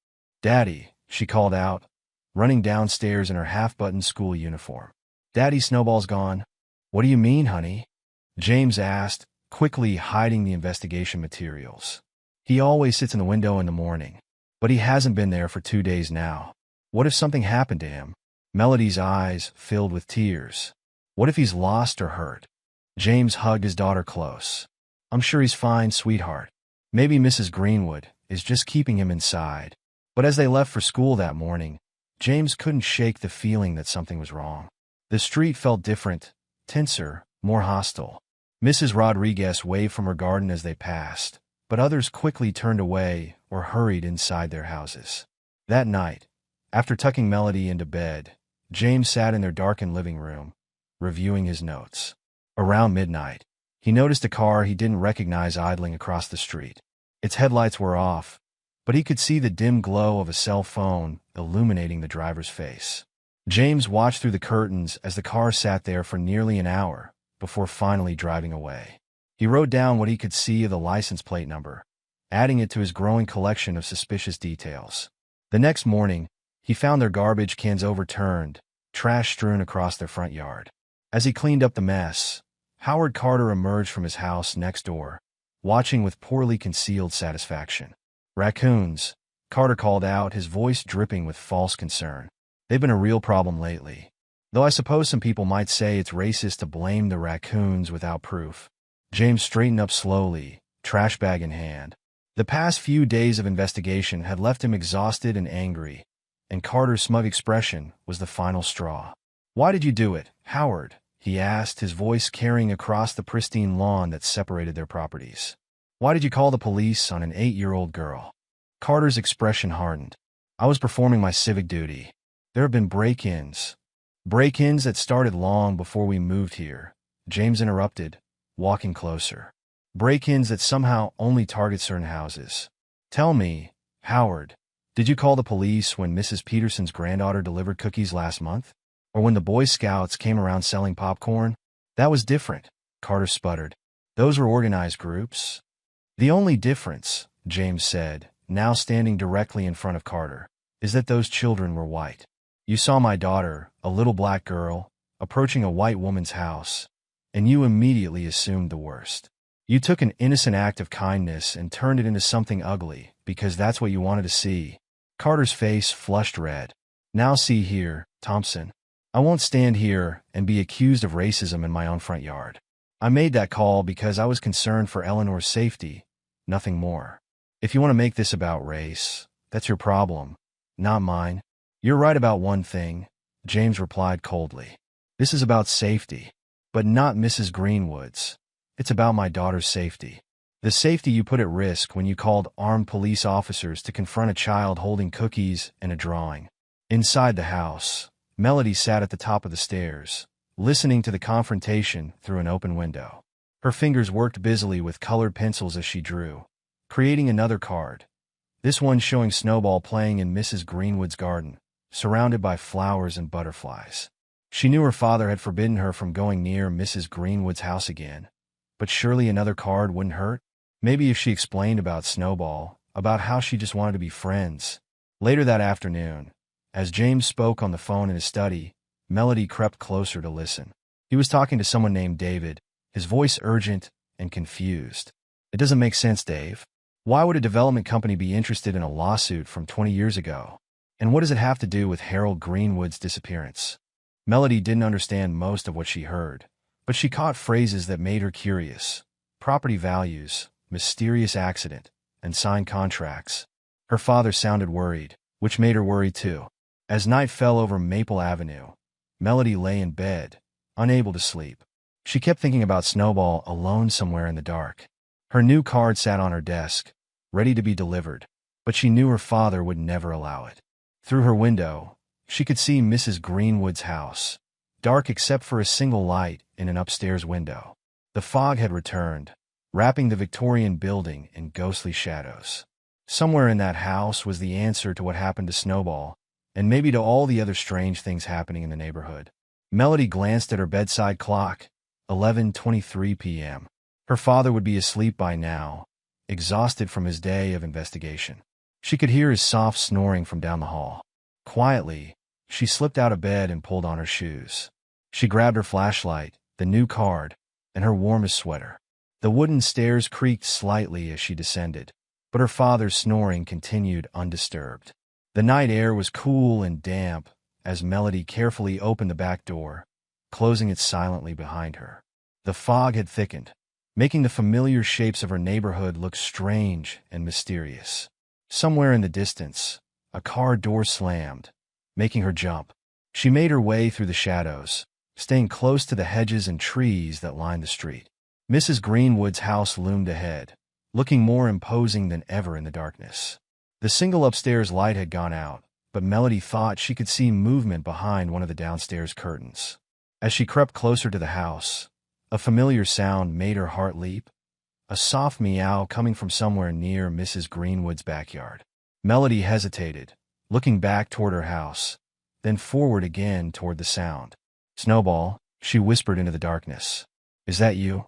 "Daddy," she called out, running downstairs in her half-buttoned school uniform. "Daddy, Snowball's gone." "What do you mean, honey?" James asked, quickly hiding the investigation materials. "He always sits in the window in the morning, but he hasn't been there for 2 days now. What if something happened to him?" Melody's eyes filled with tears. "What if he's lost or hurt?" James hugged his daughter close. "I'm sure he's fine, sweetheart. Maybe Mrs. Greenwood is just keeping him inside." But as they left for school that morning, James couldn't shake the feeling that something was wrong. The street felt different, tenser, more hostile. Mrs. Rodriguez waved from her garden as they passed, but others quickly turned away or hurried inside their houses. That night, after tucking Melody into bed, James sat in their darkened living room, reviewing his notes. Around midnight, he noticed a car he didn't recognize idling across the street. Its headlights were off, but he could see the dim glow of a cell phone illuminating the driver's face. James watched through the curtains as the car sat there for nearly an hour before finally driving away. He wrote down what he could see of the license plate number, adding it to his growing collection of suspicious details. The next morning, he found their garbage cans overturned, trash strewn across their front yard. As he cleaned up the mess, Howard Carter emerged from his house next door, watching with poorly concealed satisfaction. "Raccoons," Carter called out, his voice dripping with false concern. "They've been a real problem lately. Though I suppose some people might say it's racist to blame the raccoons without proof." James straightened up slowly, trash bag in hand. The past few days of investigation had left him exhausted and angry, and Carter's smug expression was the final straw. "Why did you do it, Howard?" he asked, his voice carrying across the pristine lawn that separated their properties. "Why did you call the police on an 8-year-old girl?" Carter's expression hardened. "I was performing my civic duty. There have been break-ins. Break-ins that started long before we moved here," James interrupted, walking closer. "Break-ins that somehow only target certain houses. Tell me, Howard, did you call the police when Mrs. Peterson's granddaughter delivered cookies last month? Or when the Boy Scouts came around selling popcorn?" "That was different," Carter sputtered. "Those were organized groups." "The only difference," James said, now standing directly in front of Carter, "is that those children were white. You saw my daughter, a little black girl, approaching a white woman's house, and you immediately assumed the worst." You took an innocent act of kindness and turned it into something ugly, because that's what you wanted to see. Carter's face flushed red. Now see here, Thompson. I won't stand here and be accused of racism in my own front yard. I made that call because I was concerned for Eleanor's safety, nothing more. If you want to make this about race, that's your problem, not mine. You're right about one thing, James replied coldly. This is about safety, but not Mrs. Greenwood's. It's about my daughter's safety. The safety you put at risk when you called armed police officers to confront a child holding cookies and a drawing. Inside the house, Melody sat at the top of the stairs, listening to the confrontation through an open window. Her fingers worked busily with colored pencils as she drew, creating another card. This one showing Snowball playing in Mrs. Greenwood's garden, surrounded by flowers and butterflies. She knew her father had forbidden her from going near Mrs. Greenwood's house again, but surely another card wouldn't hurt. Maybe if she explained about Snowball, about how she just wanted to be friends. Later that afternoon, as James spoke on the phone in his study, Melody crept closer to listen. He was talking to someone named David, his voice urgent and confused. It doesn't make sense, Dave. Why would a development company be interested in a lawsuit from 20 years ago? And what does it have to do with Harold Greenwood's disappearance? Melody didn't understand most of what she heard, but she caught phrases that made her curious. Property values, mysterious accident, and signed contracts. Her father sounded worried, which made her worry too. As night fell over Maple Avenue, Melody lay in bed, unable to sleep. She kept thinking about Snowball alone somewhere in the dark. Her new card sat on her desk, ready to be delivered, but she knew her father would never allow it. Through her window, she could see Mrs. Greenwood's house, dark except for a single light in an upstairs window. The fog had returned, wrapping the Victorian building in ghostly shadows. Somewhere in that house was the answer to what happened to Snowball, and maybe to all the other strange things happening in the neighborhood. Melody glanced at her bedside clock, 11:23 p.m. Her father would be asleep by now, exhausted from his day of investigation. She could hear his soft snoring from down the hall. Quietly, she slipped out of bed and pulled on her shoes. She grabbed her flashlight, the new card, and her warmest sweater. The wooden stairs creaked slightly as she descended, but her father's snoring continued undisturbed. The night air was cool and damp as Melody carefully opened the back door, closing it silently behind her. The fog had thickened, making the familiar shapes of her neighborhood look strange and mysterious. Somewhere in the distance, a car door slammed, making her jump. She made her way through the shadows, staying close to the hedges and trees that lined the street. Mrs. Greenwood's house loomed ahead, looking more imposing than ever in the darkness. The single upstairs light had gone out, but Melody thought she could see movement behind one of the downstairs curtains. As she crept closer to the house, a familiar sound made her heart leap, a soft meow coming from somewhere near Mrs. Greenwood's backyard. Melody hesitated, looking back toward her house, then forward again toward the sound. "Snowball," she whispered into the darkness. "Is that you?"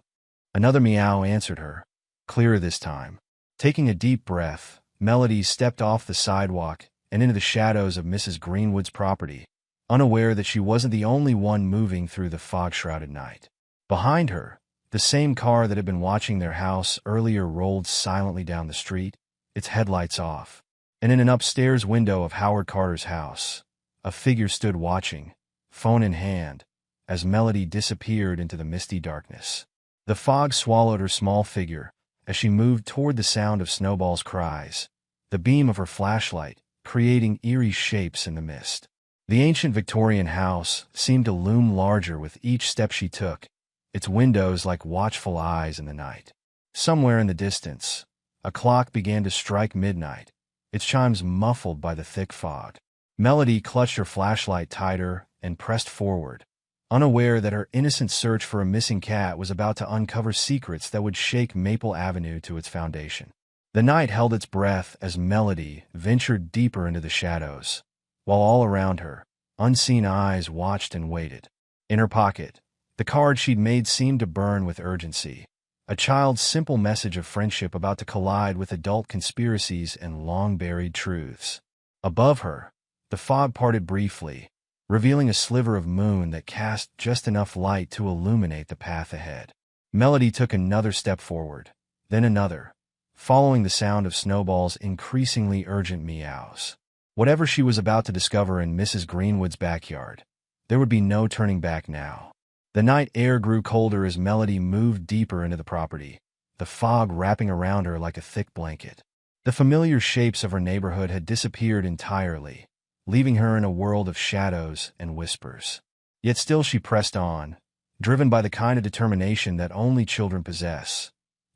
Another meow answered her, clearer this time. Taking a deep breath, Melody stepped off the sidewalk and into the shadows of Mrs. Greenwood's property, unaware that she wasn't the only one moving through the fog-shrouded night. Behind her, the same car that had been watching their house earlier rolled silently down the street, its headlights off. And in an upstairs window of Howard Carter's house, a figure stood watching, phone in hand, as Melody disappeared into the misty darkness. The fog swallowed her small figure as she moved toward the sound of Snowball's cries, the beam of her flashlight creating eerie shapes in the mist. The ancient Victorian house seemed to loom larger with each step she took, its windows like watchful eyes in the night. Somewhere in the distance, a clock began to strike midnight, its chimes muffled by the thick fog. Melody clutched her flashlight tighter and pressed forward, unaware that her innocent search for a missing cat was about to uncover secrets that would shake Maple Avenue to its foundation. The night held its breath as Melody ventured deeper into the shadows, while all around her, unseen eyes watched and waited. In her pocket, the card she'd made seemed to burn with urgency, a child's simple message of friendship about to collide with adult conspiracies and long-buried truths. Above her, the fog parted briefly, revealing a sliver of moon that cast just enough light to illuminate the path ahead. Melody took another step forward, then another, following the sound of Snowball's increasingly urgent meows. Whatever she was about to discover in Mrs. Greenwood's backyard, there would be no turning back now. The night air grew colder as Melody moved deeper into the property, the fog wrapping around her like a thick blanket. The familiar shapes of her neighborhood had disappeared entirely, leaving her in a world of shadows and whispers. Yet still she pressed on, driven by the kind of determination that only children possess,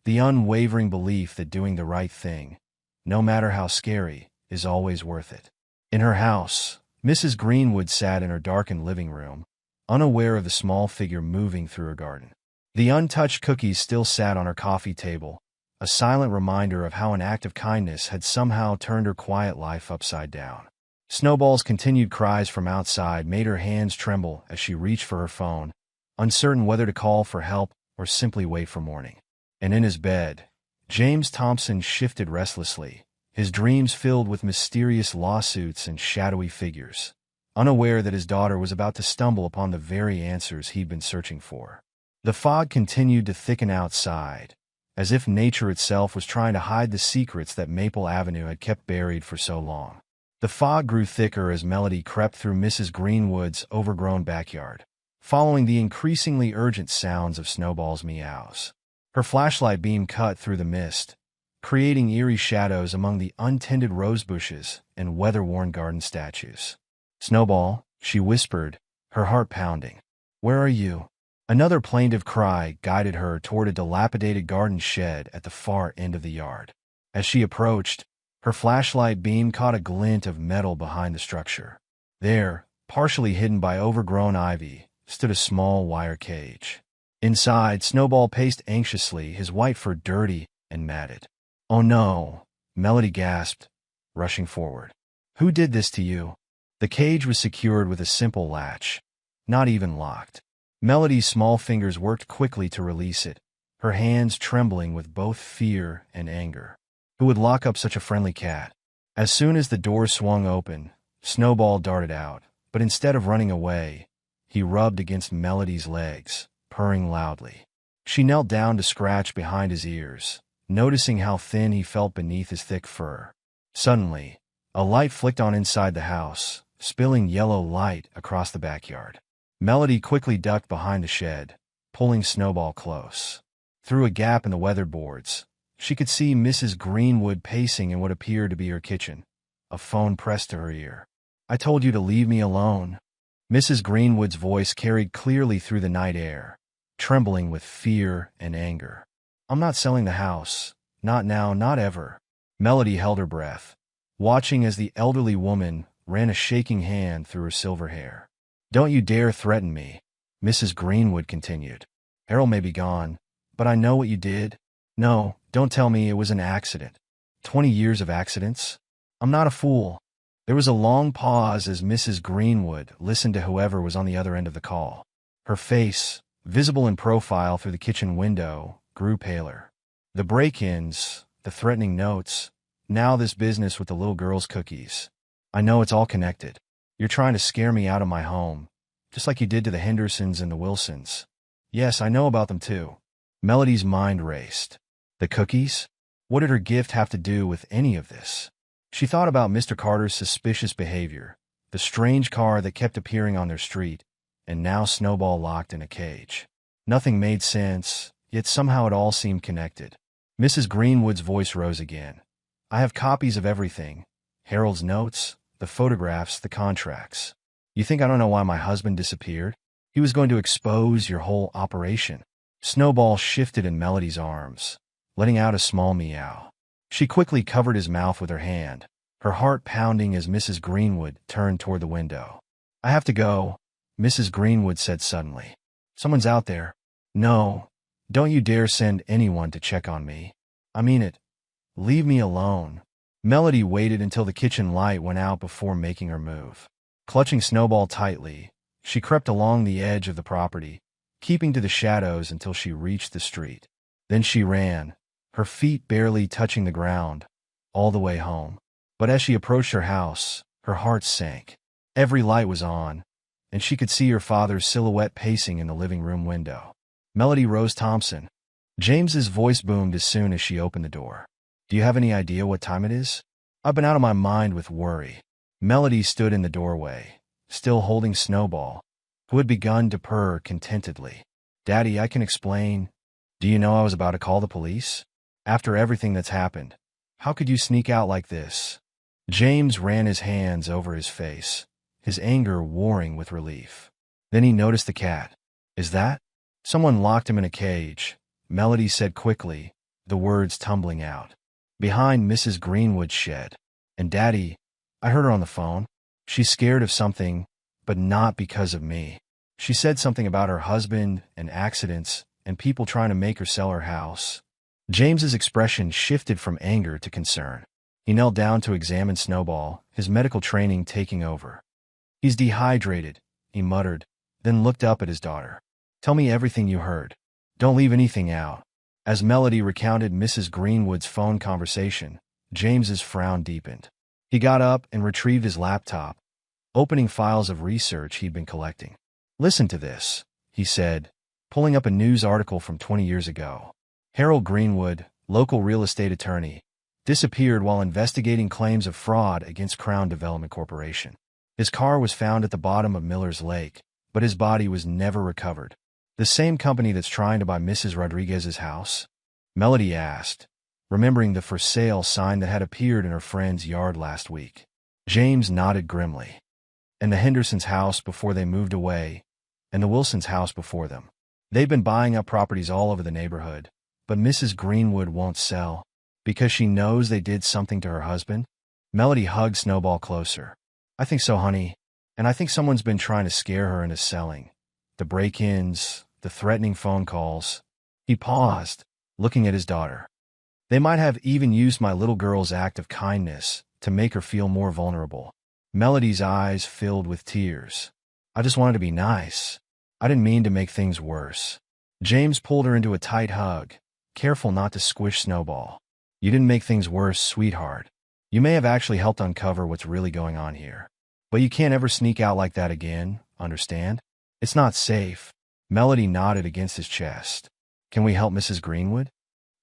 the unwavering belief that doing the right thing, no matter how scary, is always worth it. In her house, Mrs. Greenwood sat in her darkened living room, unaware of the small figure moving through her garden. The untouched cookies still sat on her coffee table, a silent reminder of how an act of kindness had somehow turned her quiet life upside down. Snowball's continued cries from outside made her hands tremble as she reached for her phone, uncertain whether to call for help or simply wait for morning. And in his bed, James Thompson shifted restlessly, his dreams filled with mysterious lawsuits and shadowy figures, unaware that his daughter was about to stumble upon the very answers he'd been searching for. The fog continued to thicken outside, as if nature itself was trying to hide the secrets that Maple Avenue had kept buried for so long. The fog grew thicker as Melody crept through Mrs. Greenwood's overgrown backyard, following the increasingly urgent sounds of Snowball's meows. Her flashlight beam cut through the mist, creating eerie shadows among the untended rose bushes and weather-worn garden statues. "Snowball," she whispered, her heart pounding. "Where are you?" Another plaintive cry guided her toward a dilapidated garden shed at the far end of the yard. As she approached, her flashlight beam caught a glint of metal behind the structure. There, partially hidden by overgrown ivy, stood a small wire cage. Inside, Snowball paced anxiously, his white fur dirty and matted. "Oh no," Melody gasped, rushing forward. "Who did this to you?" The cage was secured with a simple latch, not even locked. Melody's small fingers worked quickly to release it, her hands trembling with both fear and anger. Who would lock up such a friendly cat? As soon as the door swung open, Snowball darted out, but instead of running away, he rubbed against Melody's legs, purring loudly. She knelt down to scratch behind his ears, noticing how thin he felt beneath his thick fur. Suddenly, a light flicked on inside the house, spilling yellow light across the backyard. Melody quickly ducked behind the shed, pulling Snowball close. Through a gap in the weatherboards, she could see Mrs. Greenwood pacing in what appeared to be her kitchen, a phone pressed to her ear. "I told you to leave me alone." Mrs. Greenwood's voice carried clearly through the night air, trembling with fear and anger. "I'm not selling the house. Not now, not ever." Melody held her breath, watching as the elderly woman ran a shaking hand through her silver hair. "Don't you dare threaten me," Mrs. Greenwood continued. "Harold may be gone, but I know what you did. No, don't tell me it was an accident. 20 years of accidents? I'm not a fool." There was a long pause as Mrs. Greenwood listened to whoever was on the other end of the call. Her face, visible in profile through the kitchen window, grew paler. The break-ins, the threatening notes, now this business with the little girl's cookies. "I know it's all connected. You're trying to scare me out of my home, just like you did to the Hendersons and the Wilsons." "Yes, I know about them too." Melody's mind raced. The cookies? What did her gift have to do with any of this? She thought about Mr. Carter's suspicious behavior, the strange car that kept appearing on their street, and now Snowball locked in a cage. Nothing made sense, yet somehow it all seemed connected. Mrs. Greenwood's voice rose again. "I have copies of everything. Harold's notes, the photographs, the contracts. You think I don't know why my husband disappeared? He was going to expose your whole operation." Snowball shifted in Melody's arms, letting out a small meow. She quickly covered his mouth with her hand, her heart pounding as Mrs. Greenwood turned toward the window. "I have to go," Mrs. Greenwood said suddenly. "Someone's out there." "No, don't you dare send anyone to check on me. I mean it. Leave me alone." Melody waited until the kitchen light went out before making her move. Clutching Snowball tightly, she crept along the edge of the property, keeping to the shadows until she reached the street. Then she ran, her feet barely touching the ground, all the way home. But as she approached her house, her heart sank. Every light was on, and she could see her father's silhouette pacing in the living room window. Melody Rose Thompson. James's voice boomed as soon as she opened the door. Do you have any idea what time it is? I've been out of my mind with worry. Melody stood in the doorway, still holding Snowball, who had begun to purr contentedly. Daddy, I can explain. Do you know I was about to call the police? After everything that's happened, how could you sneak out like this? James ran his hands over his face, his anger warring with relief. Then he noticed the cat. Is that? Someone locked him in a cage, Melody said quickly, the words tumbling out. Behind Mrs. Greenwood's shed. And Daddy, I heard her on the phone. She's scared of something, but not because of me. She said something about her husband and accidents and people trying to make her sell her house. James's expression shifted from anger to concern. He knelt down to examine Snowball, his medical training taking over. He's dehydrated, he muttered, then looked up at his daughter. Tell me everything you heard. Don't leave anything out. As Melody recounted Mrs. Greenwood's phone conversation, James's frown deepened. He got up and retrieved his laptop, opening files of research he'd been collecting. Listen to this, he said, pulling up a news article from 20 years ago. Harold Greenwood, local real estate attorney, disappeared while investigating claims of fraud against Crown Development Corporation. His car was found at the bottom of Miller's Lake, but his body was never recovered. The same company that's trying to buy Mrs. Rodriguez's house? Melody asked, remembering the for sale sign that had appeared in her friend's yard last week. James nodded grimly. And the Hendersons' house before they moved away, and the Wilsons' house before them. They've been buying up properties all over the neighborhood, but Mrs. Greenwood won't sell because she knows they did something to her husband. Melody hugged Snowball closer. I think so, honey, and I think someone's been trying to scare her into selling. The break-ins, the threatening phone calls. He paused, looking at his daughter. They might have even used my little girl's act of kindness to make her feel more vulnerable. Melody's eyes filled with tears. I just wanted to be nice. I didn't mean to make things worse. James pulled her into a tight hug, careful not to squish Snowball. You didn't make things worse, sweetheart. You may have actually helped uncover what's really going on here. But you can't ever sneak out like that again, understand? It's not safe. Melody nodded against his chest. Can we help Mrs. Greenwood?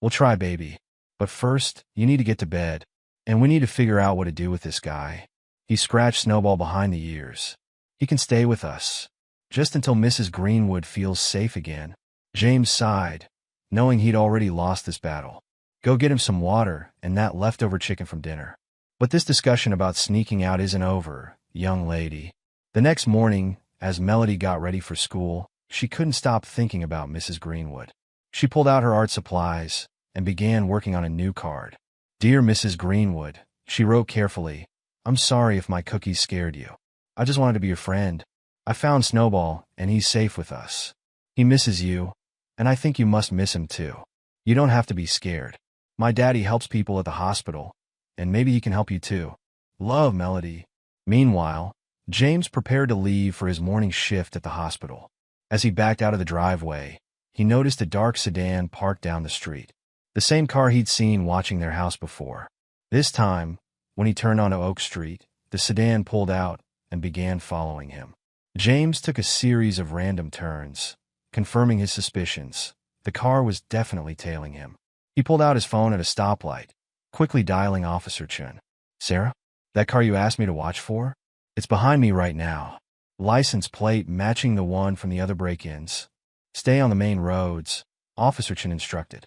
We'll try, baby. But first, you need to get to bed. And we need to figure out what to do with this guy. He scratched Snowball behind the ears. He can stay with us. Just until Mrs. Greenwood feels safe again. James sighed, knowing he'd already lost this battle. Go get him some water and that leftover chicken from dinner. But this discussion about sneaking out isn't over, young lady. The next morning, as Melody got ready for school, she couldn't stop thinking about Mrs. Greenwood. She pulled out her art supplies and began working on a new card. Dear Mrs. Greenwood, she wrote carefully, I'm sorry if my cookies scared you. I just wanted to be your friend. I found Snowball, and he's safe with us. He misses you, and I think you must miss him too. You don't have to be scared. My daddy helps people at the hospital, and maybe he can help you too. Love, Melody. Meanwhile, James prepared to leave for his morning shift at the hospital. As he backed out of the driveway, he noticed a dark sedan parked down the street. The same car he'd seen watching their house before. This time, when he turned onto Oak Street, the sedan pulled out and began following him. James took a series of random turns, confirming his suspicions. The car was definitely tailing him. He pulled out his phone at a stoplight, quickly dialing Officer Chun. Sarah? That car you asked me to watch for? It's behind me right now. License plate matching the one from the other break-ins. Stay on the main roads, Officer Chun instructed.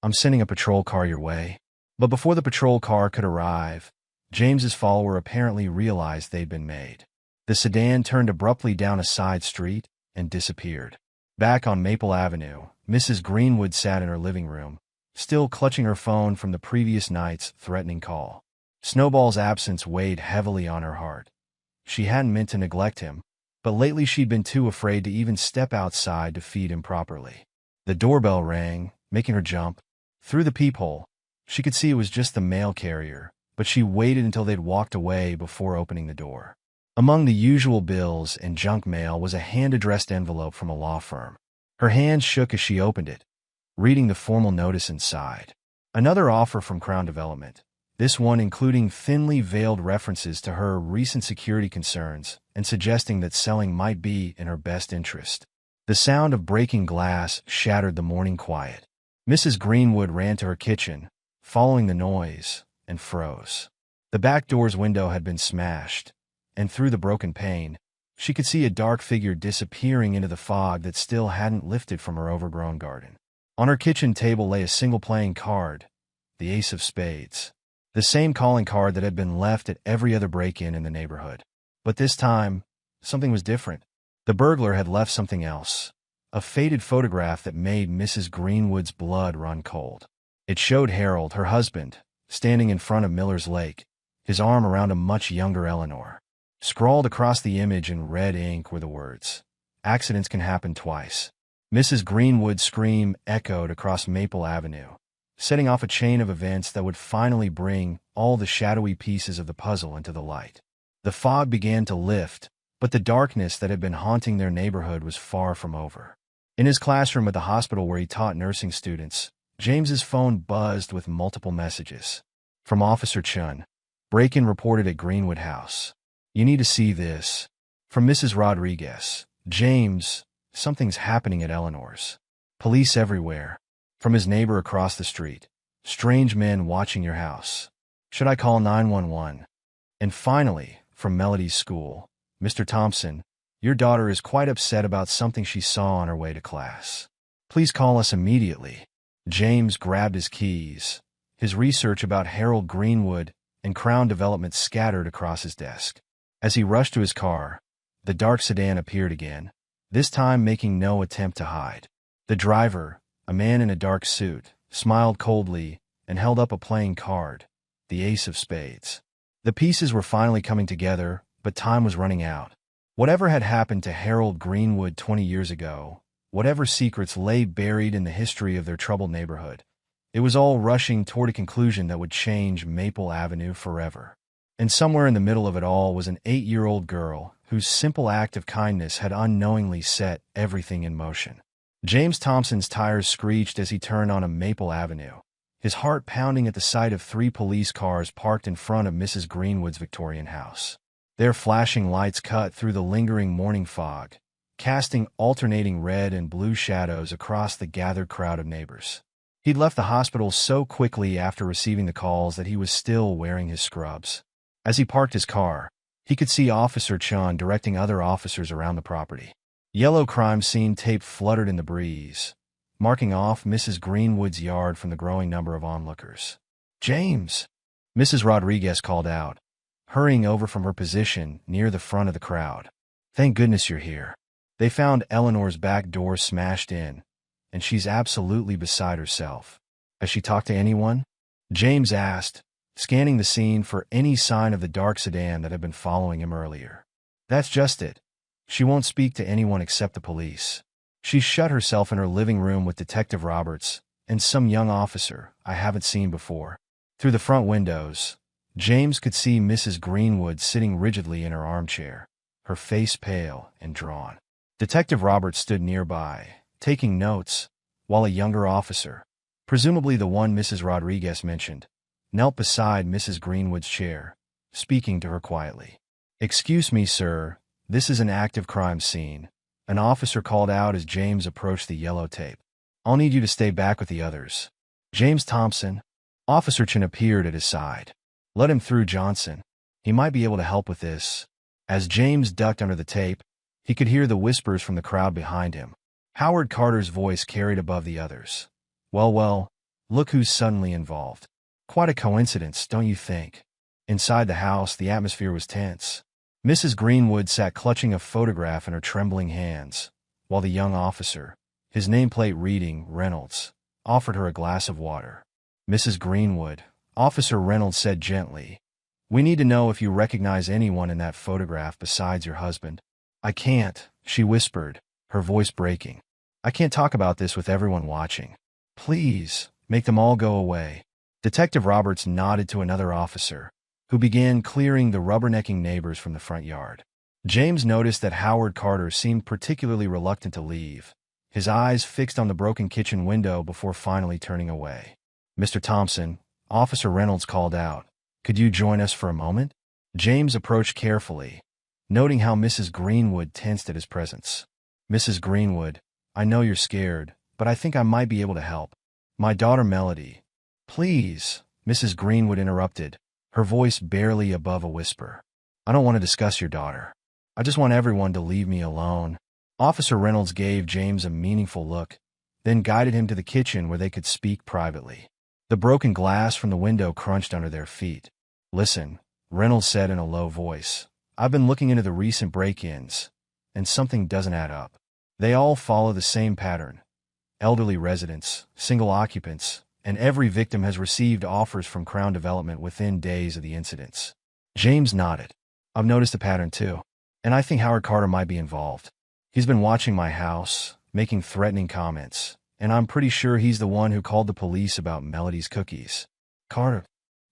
I'm sending a patrol car your way. But before the patrol car could arrive, James's follower apparently realized they'd been made. The sedan turned abruptly down a side street and disappeared. Back on Maple Avenue, Mrs. Greenwood sat in her living room, still clutching her phone from the previous night's threatening call. Snowball's absence weighed heavily on her heart. She hadn't meant to neglect him, but lately she'd been too afraid to even step outside to feed him properly. The doorbell rang, making her jump. Through the peephole, she could see it was just the mail carrier, but she waited until they'd walked away before opening the door. Among the usual bills and junk mail was a hand-addressed envelope from a law firm. Her hands shook as she opened it, reading the formal notice inside. Another offer from Crown Development, this one including thinly veiled references to her recent security concerns and suggesting that selling might be in her best interest. The sound of breaking glass shattered the morning quiet. Mrs. Greenwood ran to her kitchen, following the noise, and froze. The back door's window had been smashed, and through the broken pane, she could see a dark figure disappearing into the fog that still hadn't lifted from her overgrown garden. On her kitchen table lay a single playing card, the ace of spades, the same calling card that had been left at every other break-in in the neighborhood. But this time, something was different. The burglar had left something else, a faded photograph that made Mrs. Greenwood's blood run cold. It showed Harold, her husband, standing in front of Miller's Lake, his arm around a much younger Eleanor. Scrawled across the image in red ink were the words, "Accidents can happen twice." Mrs. Greenwood's scream echoed across Maple Avenue, setting off a chain of events that would finally bring all the shadowy pieces of the puzzle into the light. The fog began to lift, but the darkness that had been haunting their neighborhood was far from over. In his classroom at the hospital where he taught nursing students, James's phone buzzed with multiple messages. From Officer Chun, break-in reported at Greenwood House. You need to see this. From Mrs. Rodriguez, James, something's happening at Eleanor's. Police everywhere. From his neighbor across the street, strange men watching your house. Should I call 911? And finally, from Melody's school, Mr. Thompson, your daughter is quite upset about something she saw on her way to class. Please call us immediately. James grabbed his keys. His research about Harold Greenwood and Crown Development scattered across his desk. As he rushed to his car, the dark sedan appeared again, this time making no attempt to hide. The driver, a man in a dark suit, smiled coldly and held up a playing card, the ace of spades. The pieces were finally coming together, but time was running out. Whatever had happened to Harold Greenwood 20 years ago, whatever secrets lay buried in the history of their troubled neighborhood, it was all rushing toward a conclusion that would change Maple Avenue forever. And somewhere in the middle of it all was an 8-year-old girl whose simple act of kindness had unknowingly set everything in motion. James Thompson's tires screeched as he turned on a Maple Avenue, his heart pounding at the sight of 3 police cars parked in front of Mrs. Greenwood's Victorian house. Their flashing lights cut through the lingering morning fog, casting alternating red and blue shadows across the gathered crowd of neighbors. He'd left the hospital so quickly after receiving the calls that he was still wearing his scrubs. As he parked his car, he could see Officer Chun directing other officers around the property. Yellow crime scene tape fluttered in the breeze, marking off Mrs. Greenwood's yard from the growing number of onlookers. "James!" Mrs. Rodriguez called out, hurrying over from her position near the front of the crowd. "Thank goodness you're here." They found Eleanor's back door smashed in, and she's absolutely beside herself. "Has she talked to anyone?" James asked, scanning the scene for any sign of the dark sedan that had been following him earlier. "That's just it. She won't speak to anyone except the police. She's shut herself in her living room with Detective Roberts and some young officer I haven't seen before." Through the front windows, James could see Mrs. Greenwood sitting rigidly in her armchair, her face pale and drawn. Detective Roberts stood nearby, taking notes, while a younger officer, presumably the one Mrs. Rodriguez mentioned, knelt beside Mrs. Greenwood's chair, speaking to her quietly. "Excuse me, sir, this is an active crime scene," an officer called out as James approached the yellow tape. "I'll need you to stay back with the others." "James Thompson." Officer Chin appeared at his side. "Let him through, Johnson. He might be able to help with this." As James ducked under the tape, he could hear the whispers from the crowd behind him. Howard Carter's voice carried above the others. Well, look who's suddenly involved." Quite a coincidence, don't you think? Inside the house, the atmosphere was tense. Mrs. Greenwood sat clutching a photograph in her trembling hands, while the young officer, his nameplate reading Reynolds, offered her a glass of water. "Mrs. Greenwood," Officer Reynolds said gently, "we need to know if you recognize anyone in that photograph besides your husband." "I can't," she whispered, her voice breaking. "I can't talk about this with everyone watching. Please, make them all go away." Detective Roberts nodded to another officer, who began clearing the rubbernecking neighbors from the front yard. James noticed that Howard Carter seemed particularly reluctant to leave, his eyes fixed on the broken kitchen window before finally turning away. "Mr. Thompson," Officer Reynolds called out, "could you join us for a moment?" James approached carefully, noting how Mrs. Greenwood tensed at his presence. Mrs. Greenwood, I know you're scared, but I think I might be able to help. My daughter Melody. Please, Mrs. Greenwood interrupted, her voice barely above a whisper. I don't want to discuss your daughter. I just want everyone to leave me alone. Officer Reynolds gave James a meaningful look, then guided him to the kitchen where they could speak privately. The broken glass from the window crunched under their feet. Listen, Reynolds said in a low voice. I've been looking into the recent break-ins, and something doesn't add up. They all follow the same pattern. Elderly residents, single occupants, and every victim has received offers from Crown Development within days of the incidents. James nodded. I've noticed a pattern too, and I think Howard Carter might be involved. He's been watching my house, making threatening comments, and I'm pretty sure he's the one who called the police about Melody's cookies. Carter.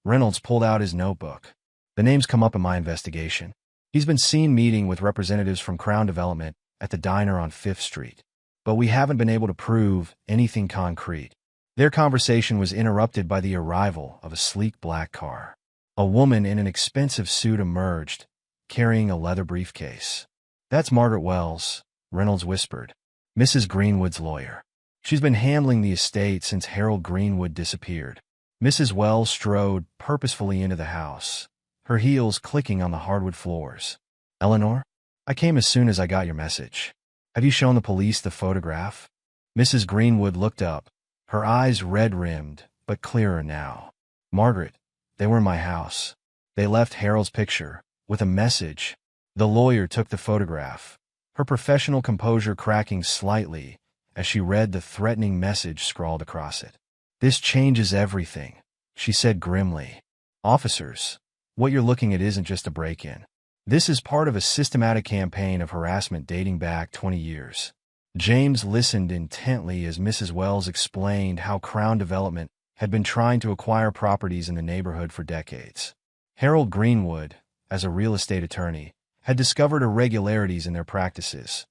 Reynolds pulled out his notebook. The name's come up in my investigation. He's been seen meeting with representatives from Crown Development at the diner on 5th Street, but we haven't been able to prove anything concrete. Their conversation was interrupted by the arrival of a sleek black car. A woman in an expensive suit emerged, carrying a leather briefcase. That's Margaret Wells, Reynolds whispered, Mrs. Greenwood's lawyer. She's been handling the estate since Harold Greenwood disappeared. Mrs. Wells strode purposefully into the house, her heels clicking on the hardwood floors. Eleanor? I came as soon as I got your message. Have you shown the police the photograph? Mrs. Greenwood looked up, her eyes red-rimmed, but clearer now. Margaret, they were in my house. They left Harold's picture, with a message. The lawyer took the photograph, her professional composure cracking slightly as she read the threatening message scrawled across it. This changes everything, she said grimly. Officers, what you're looking at isn't just a break-in. This is part of a systematic campaign of harassment dating back 20 years. James listened intently as Mrs. Wells explained how Crown Development had been trying to acquire properties in the neighborhood for decades. Harold Greenwood, as a real estate attorney, had discovered irregularities in their practices.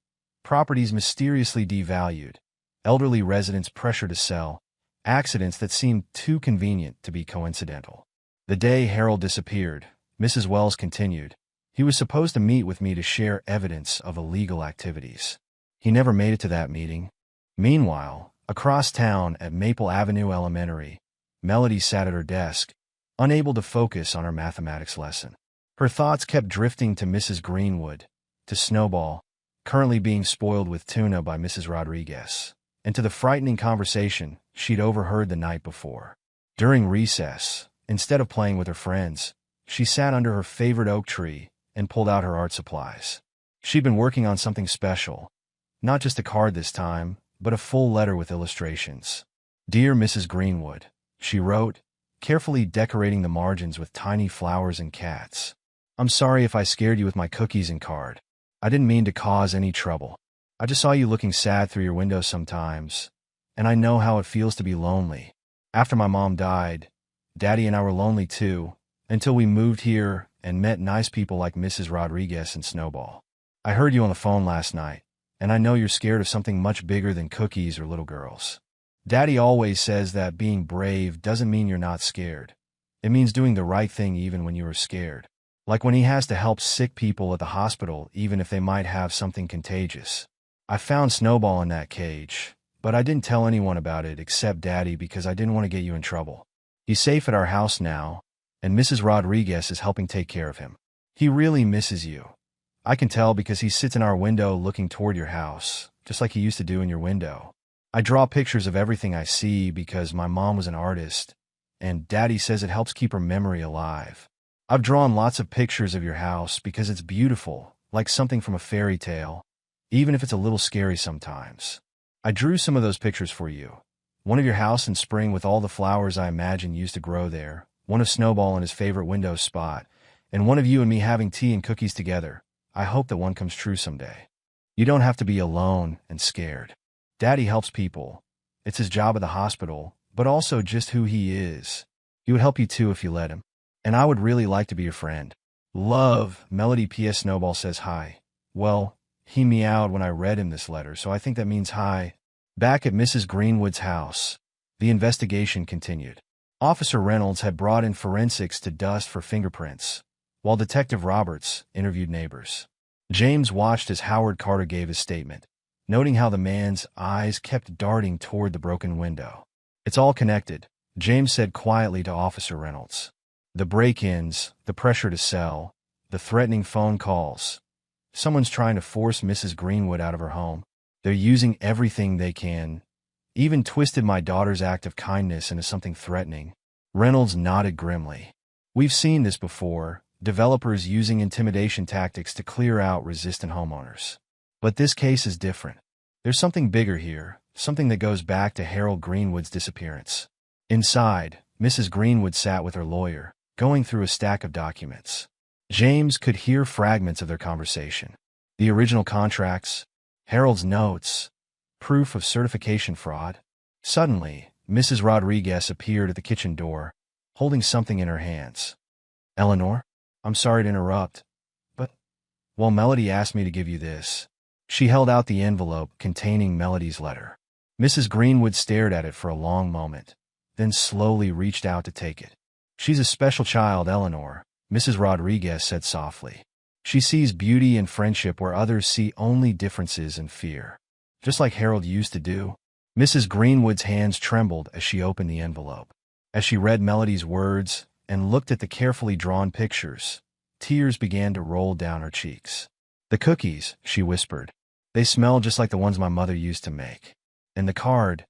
Properties mysteriously devalued, elderly residents pressured to sell, accidents that seemed too convenient to be coincidental. The day Harold disappeared, Mrs. Wells continued, he was supposed to meet with me to share evidence of illegal activities. He never made it to that meeting. Meanwhile, across town at Maple Avenue Elementary, Melody sat at her desk, unable to focus on her mathematics lesson. Her thoughts kept drifting to Mrs. Greenwood, to Snowball, currently being spoiled with tuna by Mrs. Rodriguez, and to the frightening conversation she'd overheard the night before. During recess, instead of playing with her friends, she sat under her favorite oak tree and pulled out her art supplies. She'd been working on something special, not just a card this time, but a full letter with illustrations. Dear Mrs. Greenwood, she wrote, carefully decorating the margins with tiny flowers and cats. I'm sorry if I scared you with my cookies and card. I didn't mean to cause any trouble. I just saw you looking sad through your window sometimes, and I know how it feels to be lonely. After my mom died, Daddy and I were lonely too, until we moved here and met nice people like Mrs. Rodriguez and Snowball. I heard you on the phone last night, and I know you're scared of something much bigger than cookies or little girls. Daddy always says that being brave doesn't mean you're not scared. It means doing the right thing even when you are scared. Like when he has to help sick people at the hospital even if they might have something contagious. I found Snowball in that cage, but I didn't tell anyone about it except Daddy because I didn't want to get you in trouble. He's safe at our house now, and Mrs. Rodriguez is helping take care of him. He really misses you. I can tell because he sits in our window looking toward your house, just like he used to do in your window. I draw pictures of everything I see because my mom was an artist, and Daddy says it helps keep her memory alive. I've drawn lots of pictures of your house because it's beautiful, like something from a fairy tale, even if it's a little scary sometimes. I drew some of those pictures for you. One of your house in spring with all the flowers I imagine used to grow there, one of Snowball in his favorite window spot, and one of you and me having tea and cookies together. I hope that one comes true someday. You don't have to be alone and scared. Daddy helps people. It's his job at the hospital, but also just who he is. He would help you too if you let him. And I would really like to be your friend. Love, Melody. P.S. Snowball says hi. Well, he meowed when I read him this letter, so I think that means hi. Back at Mrs. Greenwood's house, the investigation continued. Officer Reynolds had brought in forensics to dust for fingerprints, while Detective Roberts interviewed neighbors. James watched as Howard Carter gave his statement, noting how the man's eyes kept darting toward the broken window. "It's all connected," James said quietly to Officer Reynolds. "The break-ins, the pressure to sell, the threatening phone calls. Someone's trying to force Mrs. Greenwood out of her home. They're using everything they can. Even twisted my daughter's act of kindness into something threatening." Reynolds nodded grimly. "We've seen this before, developers using intimidation tactics to clear out resistant homeowners. But this case is different. There's something bigger here, something that goes back to Harold Greenwood's disappearance." Inside, Mrs. Greenwood sat with her lawyer, going through a stack of documents. James could hear fragments of their conversation. The original contracts, Harold's notes, proof of certification fraud. Suddenly, Mrs. Rodriguez appeared at the kitchen door, holding something in her hands. "Eleanor, I'm sorry to interrupt, but, well, Melody asked me to give you this." She held out the envelope containing Melody's letter. Mrs. Greenwood stared at it for a long moment, then slowly reached out to take it. "She's a special child, Eleanor," Mrs. Rodriguez said softly. "She sees beauty and friendship where others see only differences and fear. Just like Harold used to do." Mrs. Greenwood's hands trembled as she opened the envelope. As she read Melody's words and looked at the carefully drawn pictures, tears began to roll down her cheeks. "The cookies," she whispered. "They smell just like the ones my mother used to make. And the card,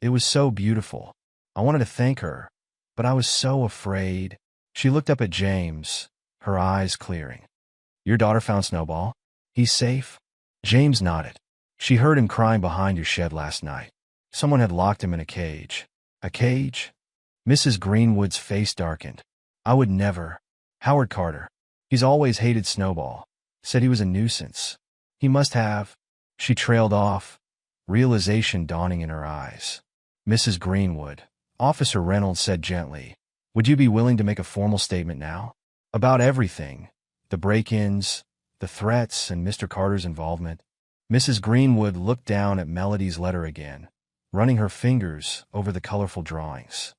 it was so beautiful. I wanted to thank her, but I was so afraid." She looked up at James, her eyes clearing. "Your daughter found Snowball? He's safe?" James nodded. "She heard him crying behind your shed last night. Someone had locked him in a cage." "A cage?" Mrs. Greenwood's face darkened. "I would never. Howard Carter. He's always hated Snowball. Said he was a nuisance. He must have." She trailed off, realization dawning in her eyes. "Mrs. Greenwood," Officer Reynolds said gently, "would you be willing to make a formal statement now? About everything, the break-ins, the threats, and Mr. Carter's involvement?" Mrs. Greenwood looked down at Melody's letter again, running her fingers over the colorful drawings.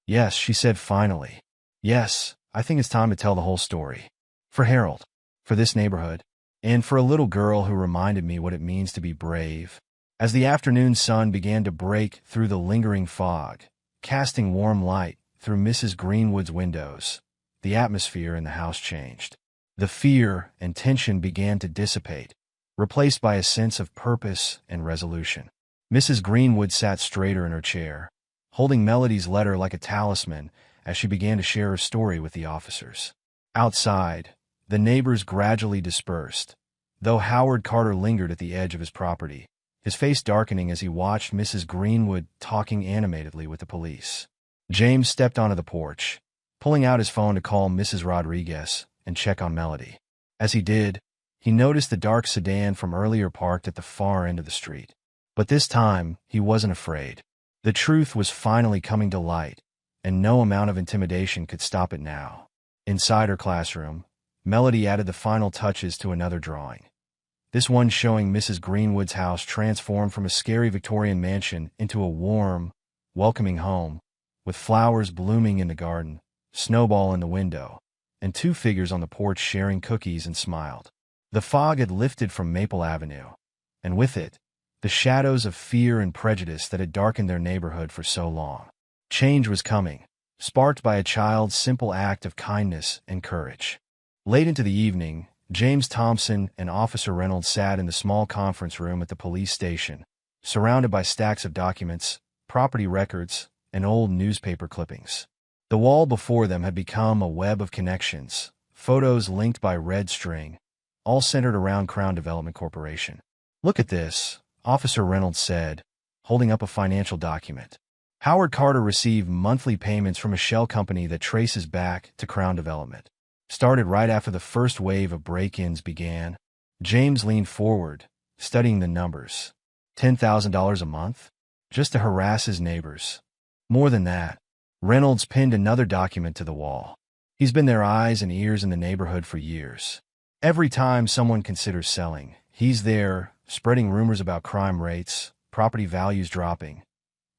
"Yes," she said finally. "Yes, I think it's time to tell the whole story. For Harold, for this neighborhood, and for a little girl who reminded me what it means to be brave." As the afternoon sun began to break through the lingering fog, casting warm light through Mrs. Greenwood's windows, the atmosphere in the house changed. The fear and tension began to dissipate, replaced by a sense of purpose and resolution. Mrs. Greenwood sat straighter in her chair, holding Melody's letter like a talisman as she began to share her story with the officers. Outside, the neighbors gradually dispersed, though Howard Carter lingered at the edge of his property, his face darkening as he watched Mrs. Greenwood talking animatedly with the police. James stepped onto the porch, pulling out his phone to call Mrs. Rodriguez and check on Melody. As he did, he noticed the dark sedan from earlier parked at the far end of the street. But this time, he wasn't afraid. The truth was finally coming to light, and no amount of intimidation could stop it now. Inside her classroom, Melody added the final touches to another drawing. This one showing Mrs. Greenwood's house transformed from a scary Victorian mansion into a warm, welcoming home, with flowers blooming in the garden, Snowball in the window, and two figures on the porch sharing cookies and smiled. The fog had lifted from Maple Avenue, and with it, the shadows of fear and prejudice that had darkened their neighborhood for so long. Change was coming, sparked by a child's simple act of kindness and courage. Late into the evening, James Thompson and Officer Reynolds sat in the small conference room at the police station, surrounded by stacks of documents, property records, and old newspaper clippings. The wall before them had become a web of connections, photos linked by red string, all centered around Crown Development Corporation. "Look at this," Officer Reynolds said, holding up a financial document. "Howard Carter received monthly payments from a shell company that traces back to Crown Development. Started right after the first wave of break-ins began." James leaned forward, studying the numbers. $10,000 a month? Just to harass his neighbors. More than that. Reynolds pinned another document to the wall. "He's been their eyes and ears in the neighborhood for years. Every time someone considers selling, he's there, spreading rumors about crime rates, property values dropping,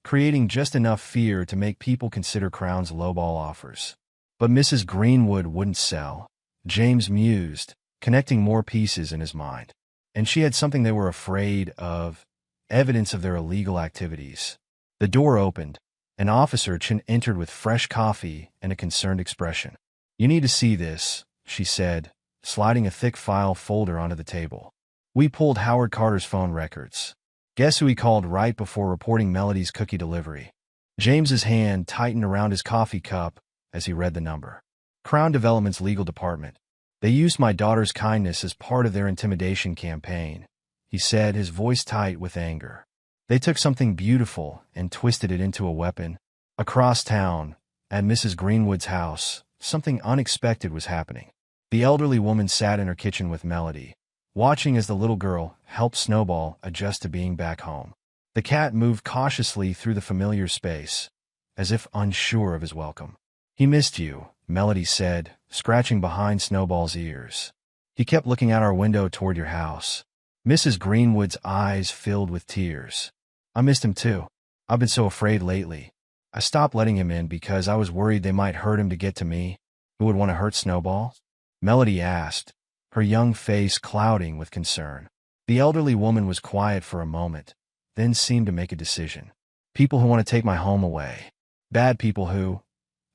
creating just enough fear to make people consider Crown's lowball offers." But Mrs. Greenwood wouldn't sell. James mused, connecting more pieces in his mind. and she had something they were afraid of, evidence of their illegal activities. The door opened. An officer entered with fresh coffee and a concerned expression. "You need to see this," she said, sliding a thick file folder onto the table. "We pulled Howard Carter's phone records. Guess who he called right before reporting Melody's cookie delivery?" James's hand tightened around his coffee cup as he read the number. "Crown Development's legal department. They used my daughter's kindness as part of their intimidation campaign," he said, his voice tight with anger. "They took something beautiful and twisted it into a weapon." Across town, at Mrs. Greenwood's house, something unexpected was happening. The elderly woman sat in her kitchen with Melody, watching as the little girl helped Snowball adjust to being back home. The cat moved cautiously through the familiar space, as if unsure of his welcome. "He missed you," Melody said, scratching behind Snowball's ears. "He kept looking out our window toward your house." Mrs. Greenwood's eyes filled with tears. "I missed him too. I've been so afraid lately. I stopped letting him in because I was worried they might hurt him to get to me. Who would want to hurt Snowball?" Melody asked, her young face clouding with concern. The elderly woman was quiet for a moment, then seemed to make a decision. "People who want to take my home away. Bad people who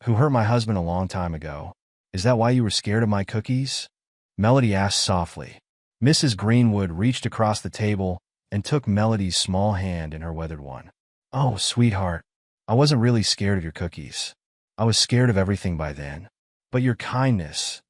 hurt my husband a long time ago. Is that why you were scared of my cookies?" Melody asked softly. Mrs. Greenwood reached across the table and took Melody's small hand in her weathered one. "Oh, sweetheart, I wasn't really scared of your cookies. I was scared of everything by then. But your kindness,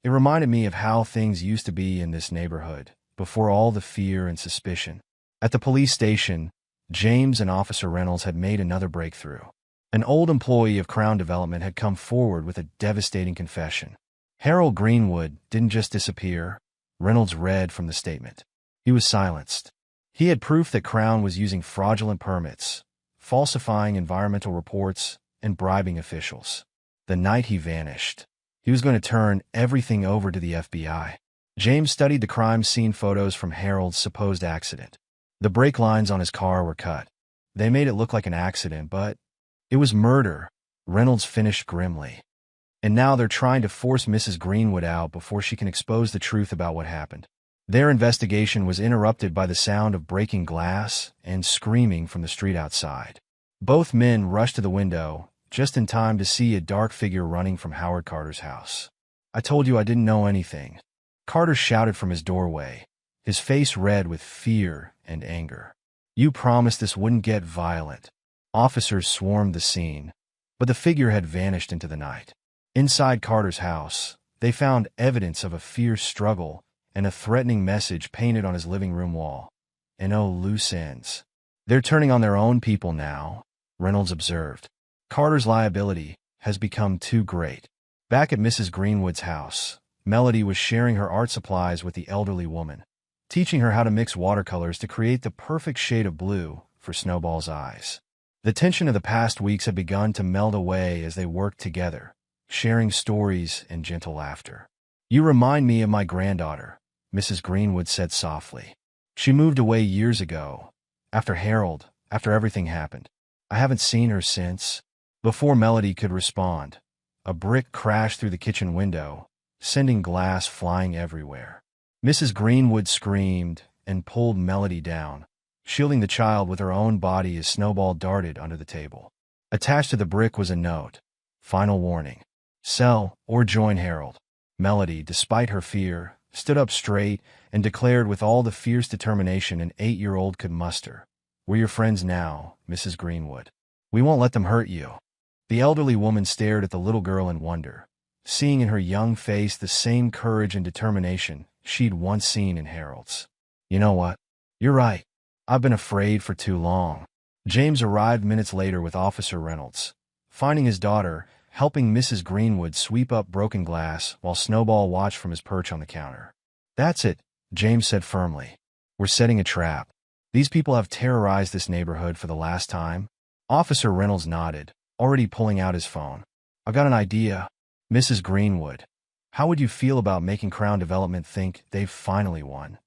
it reminded me of how things used to be in this neighborhood, before all the fear and suspicion." At the police station, James and Officer Reynolds had made another breakthrough. An old employee of Crown Development had come forward with a devastating confession. Harold Greenwood didn't just disappear, Reynolds read from the statement. He was silenced. He had proof that Crown was using fraudulent permits, falsifying environmental reports, and bribing officials. The night he vanished, he was going to turn everything over to the FBI. James studied the crime scene photos from Harold's supposed accident. The brake lines on his car were cut. They made it look like an accident, but it was murder, Reynolds finished grimly. And now they're trying to force Mrs. Greenwood out before she can expose the truth about what happened. Their investigation was interrupted by the sound of breaking glass and screaming from the street outside. Both men rushed to the window, just in time to see a dark figure running from Howard Carter's house. "I told you I didn't know anything," Carter shouted from his doorway, his face red with fear and anger. "You promised this wouldn't get violent." Officers swarmed the scene, but the figure had vanished into the night. Inside Carter's house, they found evidence of a fierce struggle and a threatening message painted on his living room wall. And oh, loose ends. "They're turning on their own people now," Reynolds observed. "Carter's liability has become too great." Back at Mrs. Greenwood's house, Melody was sharing her art supplies with the elderly woman, teaching her how to mix watercolors to create the perfect shade of blue for Snowball's eyes. The tension of the past weeks had begun to melt away as they worked together, sharing stories and gentle laughter. "You remind me of my granddaughter," Mrs. Greenwood said softly. "She moved away years ago, after everything happened. I haven't seen her since." Before Melody could respond, a brick crashed through the kitchen window, sending glass flying everywhere. Mrs. Greenwood screamed and pulled Melody down, shielding the child with her own body as Snowball darted under the table. Attached to the brick was a note. Final warning. Sell or join Harold. Melody, despite her fear, stood up straight and declared with all the fierce determination an 8-year-old could muster. "We're your friends now, Mrs. Greenwood. We won't let them hurt you." The elderly woman stared at the little girl in wonder, seeing in her young face the same courage and determination she'd once seen in Harold's. "You know what? You're right. I've been afraid for too long." James arrived minutes later with Officer Reynolds, finding his daughter helping Mrs. Greenwood sweep up broken glass while Snowball watched from his perch on the counter. "That's it," James said firmly. "We're setting a trap. These people have terrorized this neighborhood for the last time." Officer Reynolds nodded, already pulling out his phone. "I've got an idea. Mrs. Greenwood, how would you feel about making Crown Development think they've finally won?"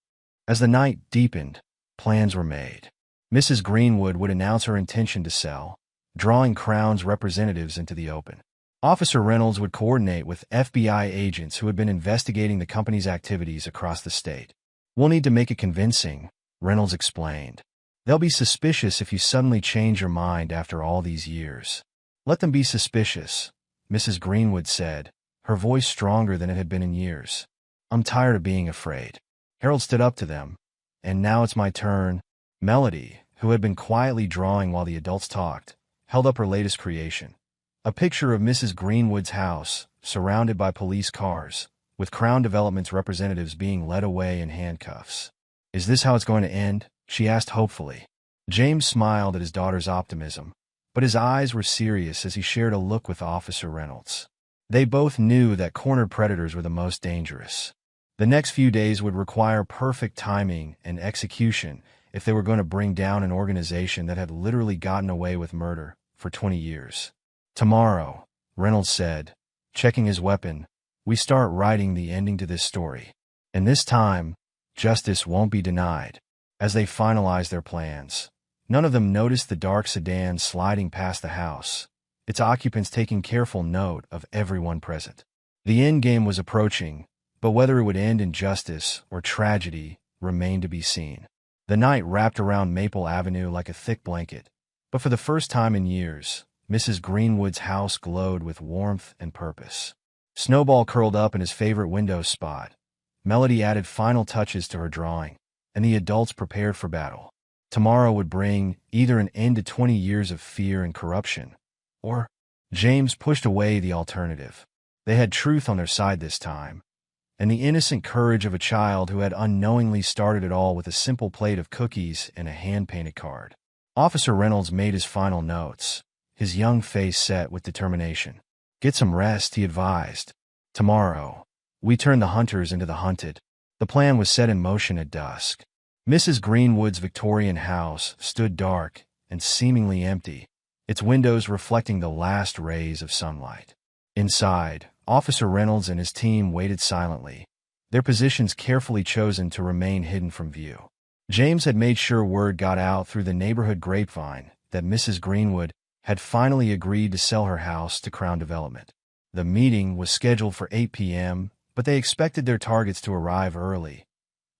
As the night deepened, plans were made. Mrs. Greenwood would announce her intention to sell, drawing Crown's representatives into the open. Officer Reynolds would coordinate with FBI agents who had been investigating the company's activities across the state. We'll need to make it convincing, Reynolds explained. They'll be suspicious if you suddenly change your mind after all these years. Let them be suspicious, Mrs. Greenwood said, her voice stronger than it had been in years. I'm tired of being afraid. Harold stood up to them. And now it's my turn. Melody, who had been quietly drawing while the adults talked, held up her latest creation. A picture of Mrs. Greenwood's house, surrounded by police cars, with Crown Development's representatives being led away in handcuffs. Is this how it's going to end? She asked hopefully. James smiled at his daughter's optimism, but his eyes were serious as he shared a look with Officer Reynolds. They both knew that cornered predators were the most dangerous. The next few days would require perfect timing and execution if they were going to bring down an organization that had literally gotten away with murder for 20 years. Tomorrow, Reynolds said, checking his weapon, we start writing the ending to this story. And this time, justice won't be denied. As they finalized their plans, none of them noticed the dark sedan sliding past the house, its occupants taking careful note of everyone present. The end game was approaching, but whether it would end in justice or tragedy remained to be seen. The night wrapped around Maple Avenue like a thick blanket, but for the first time in years, Mrs. Greenwood's house glowed with warmth and purpose. Snowball curled up in his favorite window spot. Melody added final touches to her drawing, and the adults prepared for battle. Tomorrow would bring either an end to 20 years of fear and corruption, or James pushed away the alternative. They had truth on their side this time, and the innocent courage of a child who had unknowingly started it all with a simple plate of cookies and a hand-painted card. Officer Reynolds made his final notes, his young face set with determination. Get some rest, he advised. Tomorrow, we turn the hunters into the hunted. The plan was set in motion at dusk. Mrs. Greenwood's Victorian house stood dark and seemingly empty, its windows reflecting the last rays of sunlight. Inside, Officer Reynolds and his team waited silently, their positions carefully chosen to remain hidden from view. James had made sure word got out through the neighborhood grapevine that Mrs. Greenwood had finally agreed to sell her house to Crown Development. The meeting was scheduled for 8 p.m., but they expected their targets to arrive early,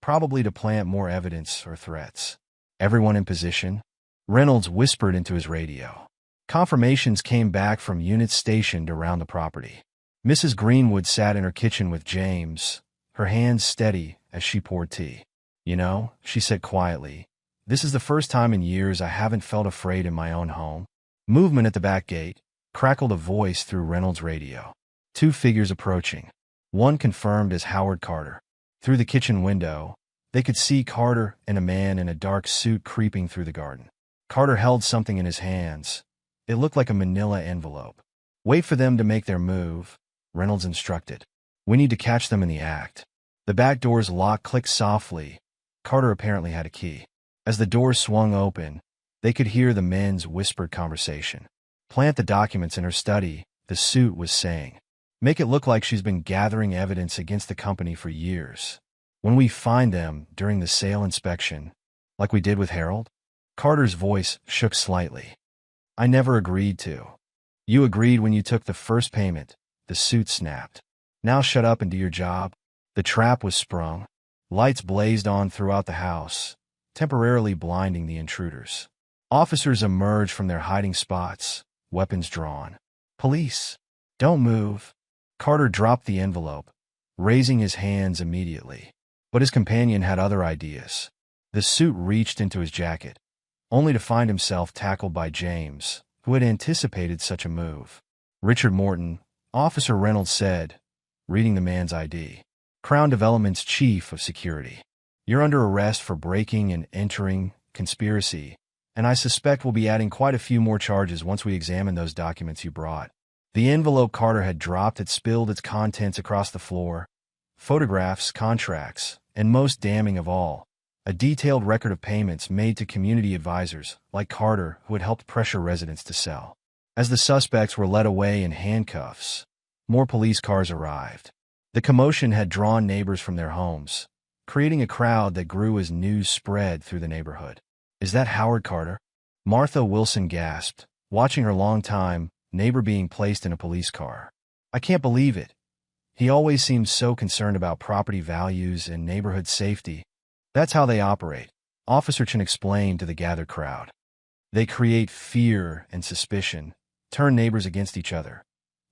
probably to plant more evidence or threats. Everyone in position? Reynolds whispered into his radio. Confirmations came back from units stationed around the property. Mrs. Greenwood sat in her kitchen with James, her hands steady as she poured tea. You know, she said quietly, this is the first time in years I haven't felt afraid in my own home. Movement at the back gate, crackled a voice through Reynolds' radio. Two figures approaching. One confirmed as Howard Carter. Through the kitchen window, they could see Carter and a man in a dark suit creeping through the garden. Carter held something in his hands. It looked like a manila envelope. Wait for them to make their move, Reynolds instructed. We need to catch them in the act. The back door's lock clicked softly. Carter apparently had a key. As the door swung open, they could hear the men's whispered conversation. Plant the documents in her study, the suit was saying. Make it look like she's been gathering evidence against the company for years. When we find them during the sale inspection, like we did with Harold? Carter's voice shook slightly. I never agreed to. You agreed when you took the first payment, the suit snapped. Now shut up and do your job. The trap was sprung. Lights blazed on throughout the house, temporarily blinding the intruders. Officers emerged from their hiding spots, weapons drawn. Police, don't move. Carter dropped the envelope, raising his hands immediately. But his companion had other ideas. The suit reached into his jacket, only to find himself tackled by James, who had anticipated such a move. Richard Morton, Officer Reynolds said, reading the man's ID. Crown Development's chief of security. You're under arrest for breaking and entering, conspiracy, and I suspect we'll be adding quite a few more charges once we examine those documents you brought. The envelope Carter had dropped had spilled its contents across the floor. Photographs, contracts, and most damning of all, a detailed record of payments made to community advisors like Carter who had helped pressure residents to sell. As the suspects were led away in handcuffs, more police cars arrived. The commotion had drawn neighbors from their homes, creating a crowd that grew as news spread through the neighborhood. Is that Howard Carter? Martha Wilson gasped, watching her longtime neighbor being placed in a police car. I can't believe it. He always seemed so concerned about property values and neighborhood safety, That's how they operate, Officer Chen explained to the gathered crowd. They create fear and suspicion, turn neighbors against each other,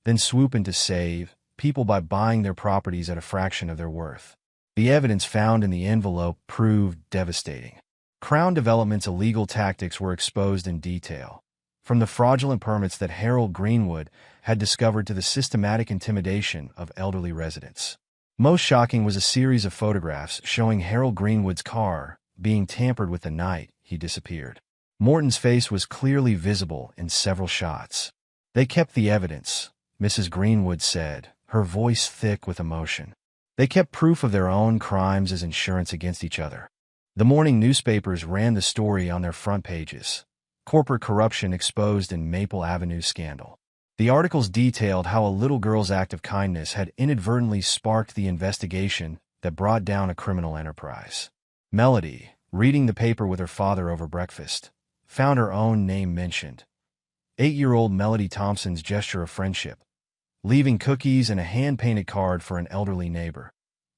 then swoop in to save people by buying their properties at a fraction of their worth. The evidence found in the envelope proved devastating. Crown Development's illegal tactics were exposed in detail, from the fraudulent permits that Harold Greenwood had discovered to the systematic intimidation of elderly residents. Most shocking was a series of photographs showing Harold Greenwood's car being tampered with the night he disappeared. Morton's face was clearly visible in several shots. They kept the evidence, Mrs. Greenwood said, her voice thick with emotion. They kept proof of their own crimes as insurance against each other. The morning newspapers ran the story on their front pages. Corporate corruption exposed in Maple Avenue scandal. The articles detailed how a little girl's act of kindness had inadvertently sparked the investigation that brought down a criminal enterprise. Melody, reading the paper with her father over breakfast, found her own name mentioned. 8-year-old Melody Thompson's gesture of friendship, leaving cookies and a hand-painted card for an elderly neighbor,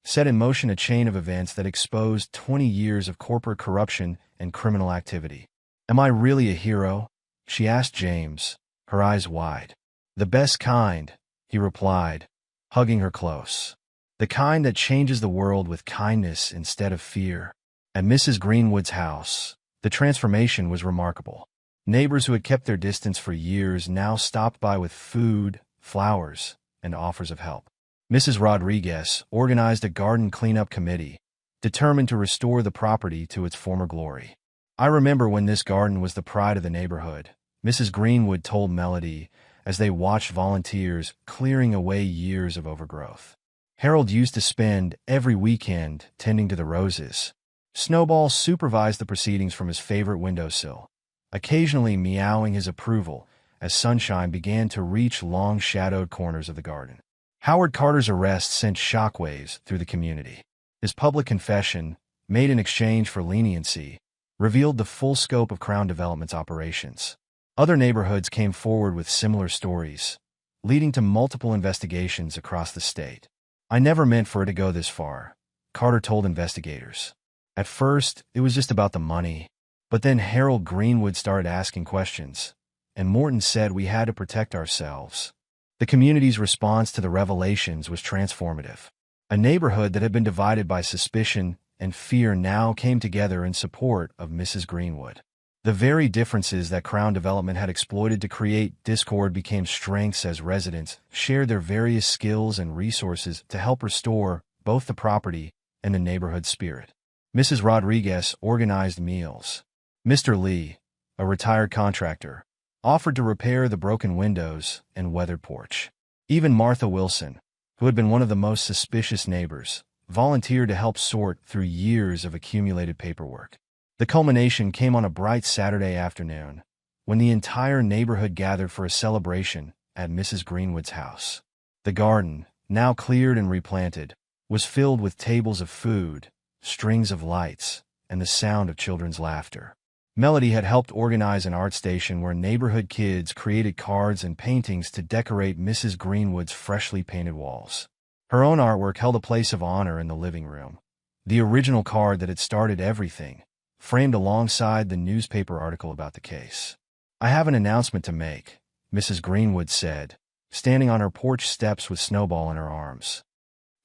set in motion a chain of events that exposed 20 years of corporate corruption and criminal activity. "Am I really a hero?" she asked James, her eyes wide. "The best kind," he replied, hugging her close. "The kind that changes the world with kindness instead of fear." At Mrs. Greenwood's house, the transformation was remarkable. Neighbors who had kept their distance for years now stopped by with food, flowers, and offers of help. Mrs. Rodriguez organized a garden cleanup committee, determined to restore the property to its former glory. "I remember when this garden was the pride of the neighborhood," Mrs. Greenwood told Melody as they watched volunteers clearing away years of overgrowth. "Harold used to spend every weekend tending to the roses." Snowball supervised the proceedings from his favorite windowsill, occasionally meowing his approval as sunshine began to reach long-shadowed corners of the garden. Howard Carter's arrest sent shockwaves through the community. His public confession, made in exchange for leniency, revealed the full scope of Crown Development's operations. Other neighborhoods came forward with similar stories, leading to multiple investigations across the state. "I never meant for it to go this far," Carter told investigators. "At first, it was just about the money, but then Harold Greenwood started asking questions, and Morton said we had to protect ourselves." The community's response to the revelations was transformative. A neighborhood that had been divided by suspicion and fear now came together in support of Mrs. Greenwood. The very differences that Crown Development had exploited to create discord became strengths as residents shared their various skills and resources to help restore both the property and the neighborhood spirit. Mrs. Rodriguez organized meals. Mr. Lee, a retired contractor, offered to repair the broken windows and weathered porch. Even Martha Wilson, who had been one of the most suspicious neighbors, volunteered to help sort through years of accumulated paperwork. The culmination came on a bright Saturday afternoon, when the entire neighborhood gathered for a celebration at Mrs. Greenwood's house. The garden, now cleared and replanted, was filled with tables of food, strings of lights, and the sound of children's laughter. Melody had helped organize an art station where neighborhood kids created cards and paintings to decorate Mrs. Greenwood's freshly painted walls. Her own artwork held a place of honor in the living room. The original card that had started everything, framed alongside the newspaper article about the case. "I have an announcement to make," Mrs. Greenwood said, standing on her porch steps with Snowball in her arms.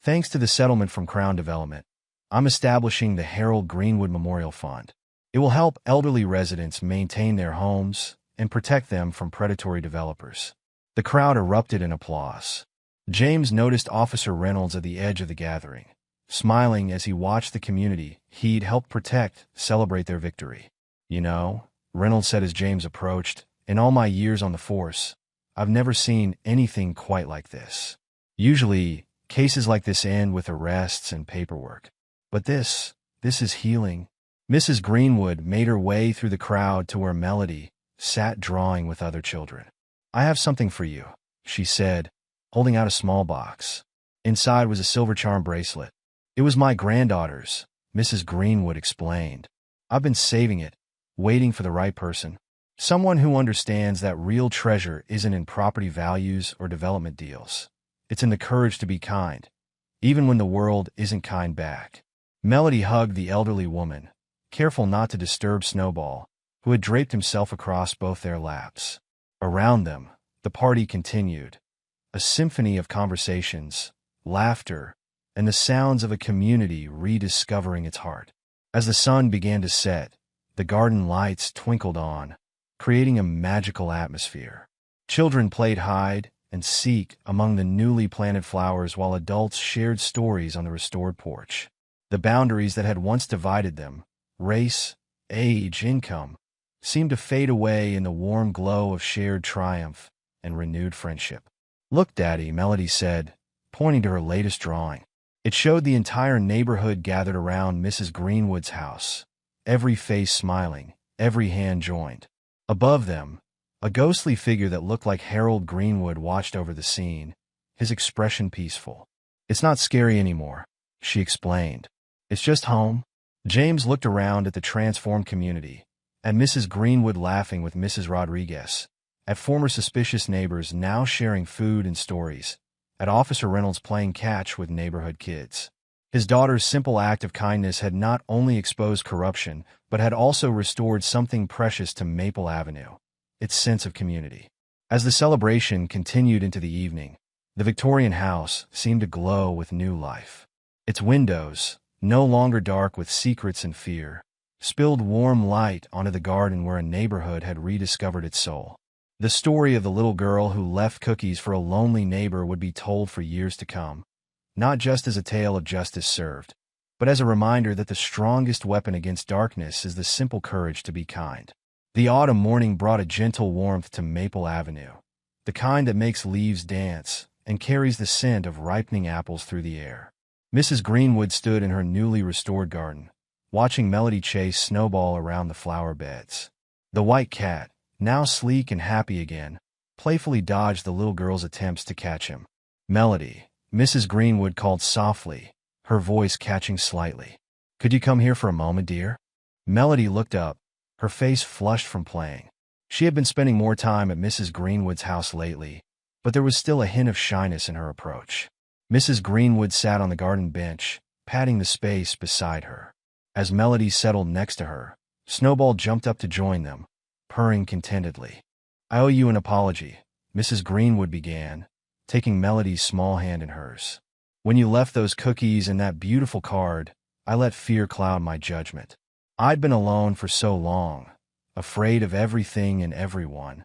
"Thanks to the settlement from Crown Development, I'm establishing the Harold Greenwood Memorial Fund. It will help elderly residents maintain their homes and protect them from predatory developers." The crowd erupted in applause. James noticed Officer Reynolds at the edge of the gathering, smiling as he watched the community he'd helped protect celebrate their victory. "You know," Reynolds said as James approached, "in all my years on the force, I've never seen anything quite like this. Usually, cases like this end with arrests and paperwork. But this is healing." Mrs. Greenwood made her way through the crowd to where Melody sat drawing with other children. "I have something for you," she said, holding out a small box. Inside was a silver charm bracelet. "It was my granddaughter's," Mrs. Greenwood explained. "I've been saving it, waiting for the right person. Someone who understands that real treasure isn't in property values or development deals. It's in the courage to be kind, even when the world isn't kind back." Melody hugged the elderly woman, careful not to disturb Snowball, who had draped himself across both their laps. Around them, the party continued, a symphony of conversations, laughter, and the sounds of a community rediscovering its heart. As the sun began to set, the garden lights twinkled on, creating a magical atmosphere. Children played hide and seek among the newly planted flowers while adults shared stories on the restored porch. The boundaries that had once divided them, race, age, income, seemed to fade away in the warm glow of shared triumph and renewed friendship. "Look, Daddy," Melody said, pointing to her latest drawing. It showed the entire neighborhood gathered around Mrs. Greenwood's house, every face smiling, every hand joined. Above them, a ghostly figure that looked like Harold Greenwood watched over the scene, his expression peaceful. "It's not scary anymore," she explained. "It's just home." James looked around at the transformed community, at Mrs. Greenwood laughing with Mrs. Rodriguez, at former suspicious neighbors now sharing food and stories, at Officer Reynolds playing catch with neighborhood kids. His daughter's simple act of kindness had not only exposed corruption, but had also restored something precious to Maple Avenue, its sense of community. As the celebration continued into the evening, the Victorian house seemed to glow with new life. Its windows, no longer dark with secrets and fear, spilled warm light onto the garden where a neighborhood had rediscovered its soul. The story of the little girl who left cookies for a lonely neighbor would be told for years to come, not just as a tale of justice served, but as a reminder that the strongest weapon against darkness is the simple courage to be kind. The autumn morning brought a gentle warmth to Maple Avenue, the kind that makes leaves dance and carries the scent of ripening apples through the air. Mrs. Greenwood stood in her newly restored garden, watching Melody chase Snowball around the flower beds. The white cat, now sleek and happy again, playfully dodged the little girl's attempts to catch him. "Melody," Mrs. Greenwood called softly, her voice catching slightly. "Could you come here for a moment, dear?" Melody looked up, her face flushed from playing. She had been spending more time at Mrs. Greenwood's house lately, but there was still a hint of shyness in her approach. Mrs. Greenwood sat on the garden bench, patting the space beside her. As Melody settled next to her, Snowball jumped up to join them, purring contentedly. "I owe you an apology," Mrs. Greenwood began, taking Melody's small hand in hers. "When you left those cookies and that beautiful card, I let fear cloud my judgment. I'd been alone for so long, afraid of everything and everyone,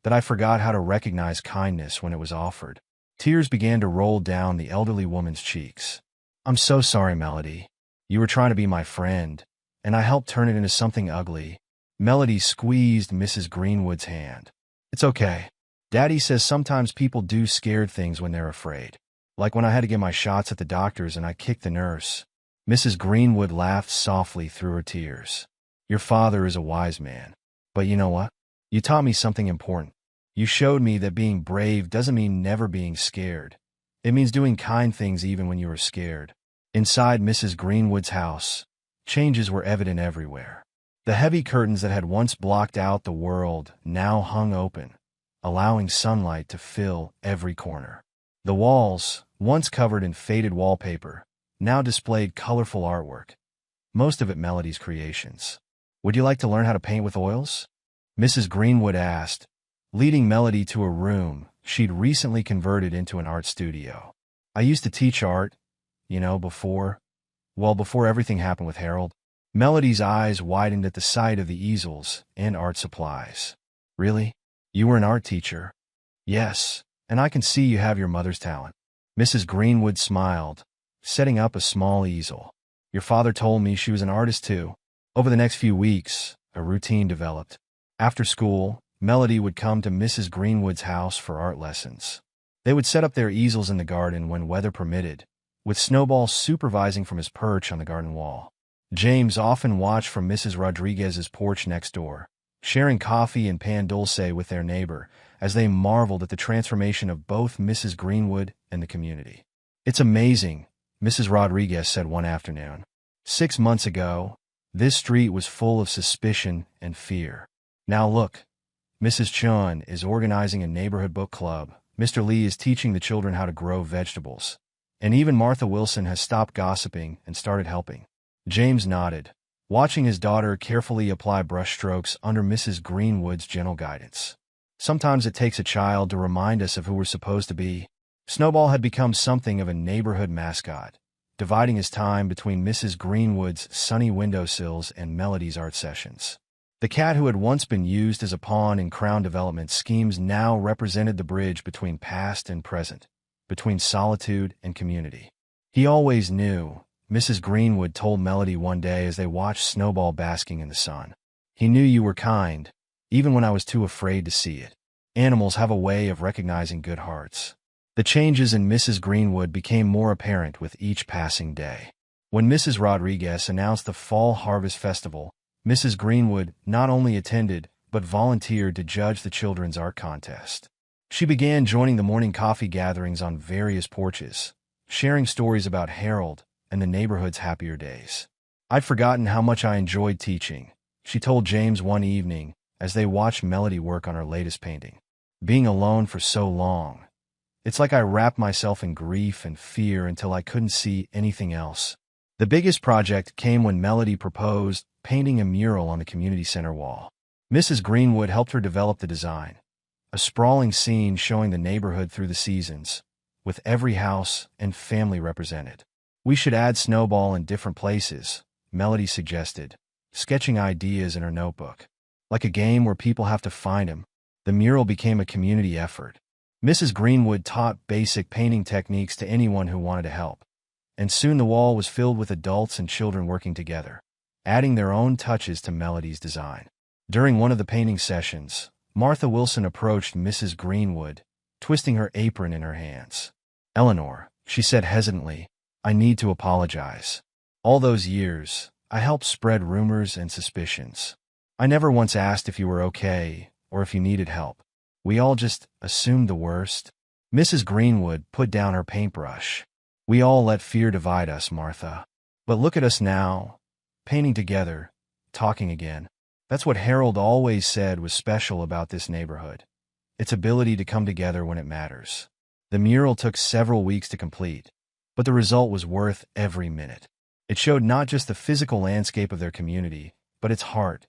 that I forgot how to recognize kindness when it was offered." Tears began to roll down the elderly woman's cheeks. "I'm so sorry, Melody. You were trying to be my friend, and I helped turn it into something ugly." Melody squeezed Mrs. Greenwood's hand. "It's okay. Daddy says sometimes people do scared things when they're afraid. Like when I had to get my shots at the doctor's and I kicked the nurse." Mrs. Greenwood laughed softly through her tears. "Your father is a wise man. But you know what? You taught me something important. You showed me that being brave doesn't mean never being scared. It means doing kind things even when you are scared." Inside Mrs. Greenwood's house, changes were evident everywhere. The heavy curtains that had once blocked out the world now hung open, allowing sunlight to fill every corner. The walls, once covered in faded wallpaper, now displayed colorful artwork, most of it Melody's creations. "Would you like to learn how to paint with oils?" Mrs. Greenwood asked, leading Melody to a room she'd recently converted into an art studio. "I used to teach art, before everything happened with Harold." Melody's eyes widened at the sight of the easels and art supplies. "Really? You were an art teacher?" "Yes, and I can see you have your mother's talent." Mrs. Greenwood smiled, setting up a small easel. "Your father told me she was an artist too." Over the next few weeks, a routine developed. After school, Melody would come to Mrs. Greenwood's house for art lessons. They would set up their easels in the garden when weather permitted, with Snowball supervising from his perch on the garden wall. James often watched from Mrs. Rodriguez's porch next door, sharing coffee and pan dulce with their neighbor as they marveled at the transformation of both Mrs. Greenwood and the community. "It's amazing," Mrs. Rodriguez said one afternoon. 6 months ago, this street was full of suspicion and fear. Now look, Mrs. Chun is organizing a neighborhood book club, Mr. Lee is teaching the children how to grow vegetables, and even Martha Wilson has stopped gossiping and started helping." James nodded, watching his daughter carefully apply brushstrokes under Mrs. Greenwood's gentle guidance. Sometimes it takes a child to remind us of who we're supposed to be. Snowball had become something of a neighborhood mascot, dividing his time between Mrs. Greenwood's sunny windowsills and Melody's art sessions. The cat who had once been used as a pawn in Crown development schemes now represented the bridge between past and present, between solitude and community. He always knew, Mrs. Greenwood told Melody one day as they watched Snowball basking in the sun. He knew you were kind, even when I was too afraid to see it. Animals have a way of recognizing good hearts. The changes in Mrs. Greenwood became more apparent with each passing day. When Mrs. Rodriguez announced the Fall Harvest Festival, Mrs. Greenwood not only attended, but volunteered to judge the children's art contest. She began joining the morning coffee gatherings on various porches, sharing stories about Harold and the neighborhood's happier days. I'd forgotten how much I enjoyed teaching, she told James one evening as they watched Melody work on her latest painting. Being alone for so long, it's like I wrapped myself in grief and fear until I couldn't see anything else. The biggest project came when Melody proposed painting a mural on the community center wall. Mrs. Greenwood helped her develop the design, a sprawling scene showing the neighborhood through the seasons, with every house and family represented. We should add Snowball in different places, Melody suggested, sketching ideas in her notebook. Like a game where people have to find him, the mural became a community effort. Mrs. Greenwood taught basic painting techniques to anyone who wanted to help, and soon the wall was filled with adults and children working together, adding their own touches to Melody's design. During one of the painting sessions, Martha Wilson approached Mrs. Greenwood, twisting her apron in her hands. "Eleanor," she said hesitantly, "I need to apologize. All those years, I helped spread rumors and suspicions. I never once asked if you were okay or if you needed help. We all just assumed the worst." Mrs. Greenwood put down her paintbrush. "We all let fear divide us, Martha. But look at us now, painting together, talking again. That's what Harold always said was special about this neighborhood, its ability to come together when it matters." The mural took several weeks to complete, but the result was worth every minute. It showed not just the physical landscape of their community, but its heart.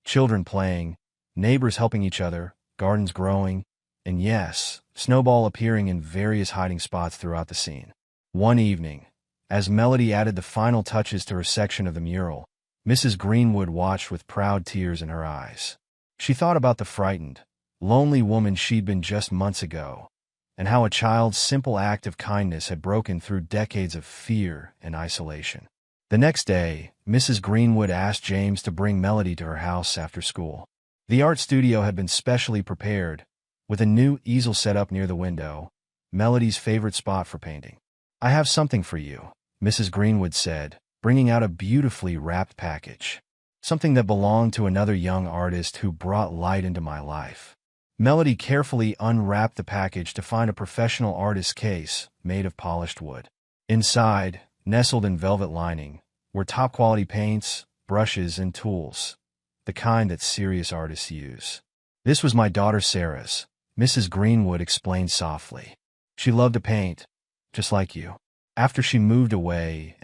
Children playing, neighbors helping each other, gardens growing, and yes, Snowball appearing in various hiding spots throughout the scene. One evening, as Melody added the final touches to her section of the mural, Mrs. Greenwood watched with proud tears in her eyes. She thought about the frightened, lonely woman she'd been just months ago, and how a child's simple act of kindness had broken through decades of fear and isolation. The next day, Mrs. Greenwood asked James to bring Melody to her house after school. The art studio had been specially prepared, with a new easel set up near the window, Melody's favorite spot for painting. "I have something for you," Mrs. Greenwood said, bringing out a beautifully wrapped package. "Something that belonged to another young artist who brought light into my life." Melody carefully unwrapped the package to find a professional artist's case made of polished wood. Inside, nestled in velvet lining, were top-quality paints, brushes, and tools, the kind that serious artists use. "This was my daughter Sarah's," Mrs. Greenwood explained softly. "She loved to paint, just like you. After she moved away,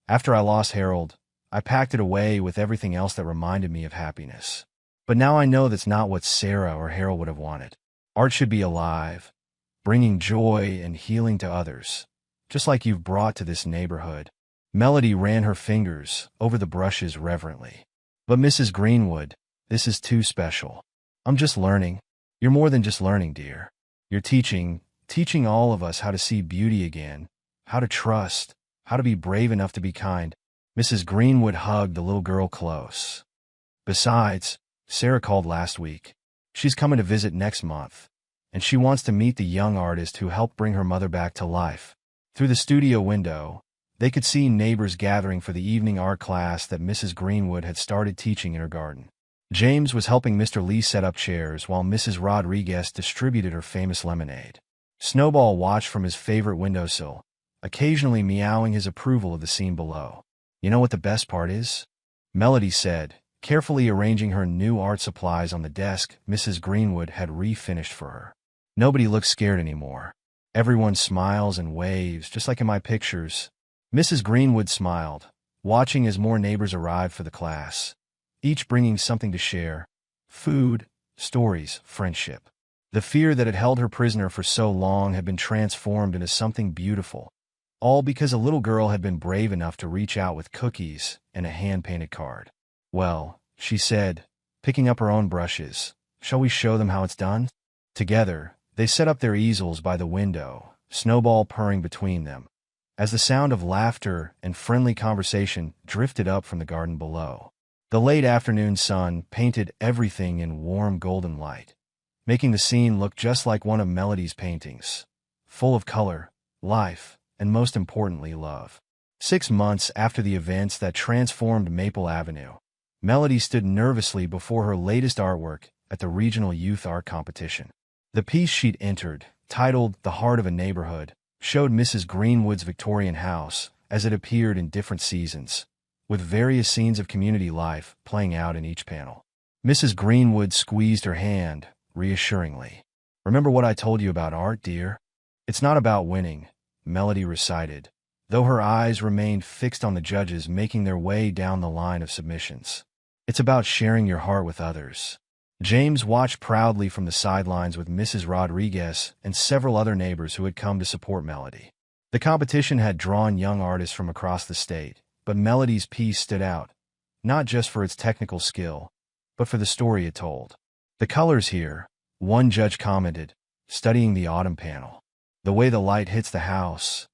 after I lost Harold, I packed it away with everything else that reminded me of happiness. But now I know that's not what Sarah or Harold would have wanted. Art should be alive, bringing joy and healing to others, just like you've brought to this neighborhood." Melody ran her fingers over the brushes reverently. "But Mrs. Greenwood, this is too special. I'm just learning." "You're more than just learning, dear. You're teaching all of us how to see beauty again, how to trust, how to be brave enough to be kind." Mrs. Greenwood hugged the little girl close. "Besides, Sarah called last week. She's coming to visit next month, and she wants to meet the young artist who helped bring her mother back to life." Through the studio window, they could see neighbors gathering for the evening art class that Mrs. Greenwood had started teaching in her garden. James was helping Mr. Lee set up chairs while Mrs. Rodriguez distributed her famous lemonade. Snowball watched from his favorite windowsill, occasionally meowing his approval of the scene below. "You know what the best part is?" Melody said, carefully arranging her new art supplies on the desk Mrs. Greenwood had refinished for her. "Nobody looks scared anymore. Everyone smiles and waves, just like in my pictures." Mrs. Greenwood smiled, watching as more neighbors arrived for the class, each bringing something to share: food, stories, friendship. The fear that had held her prisoner for so long had been transformed into something beautiful, all because a little girl had been brave enough to reach out with cookies and a hand-painted card. "Well," she said, picking up her own brushes, "shall we show them how it's done?" Together, they set up their easels by the window, Snowball purring between them, as the sound of laughter and friendly conversation drifted up from the garden below. The late afternoon sun painted everything in warm golden light, making the scene look just like one of Melody's paintings, full of color, life, and most importantly, love. 6 months after the events that transformed Maple Avenue, Melody stood nervously before her latest artwork at the regional youth art competition. The piece she'd entered, titled "The Heart of a Neighborhood," showed Mrs. Greenwood's Victorian house as it appeared in different seasons, with various scenes of community life playing out in each panel. Mrs. Greenwood squeezed her hand reassuringly. "Remember what I told you about art, dear? It's not about winning," Melody recited, though her eyes remained fixed on the judges making their way down the line of submissions. "It's about sharing your heart with others." James watched proudly from the sidelines with Mrs. Rodriguez and several other neighbors who had come to support Melody. The competition had drawn young artists from across the state, but Melody's piece stood out, not just for its technical skill, but for the story it told. "The colors here," one judge commented, studying the autumn panel. "The way the light hits the house.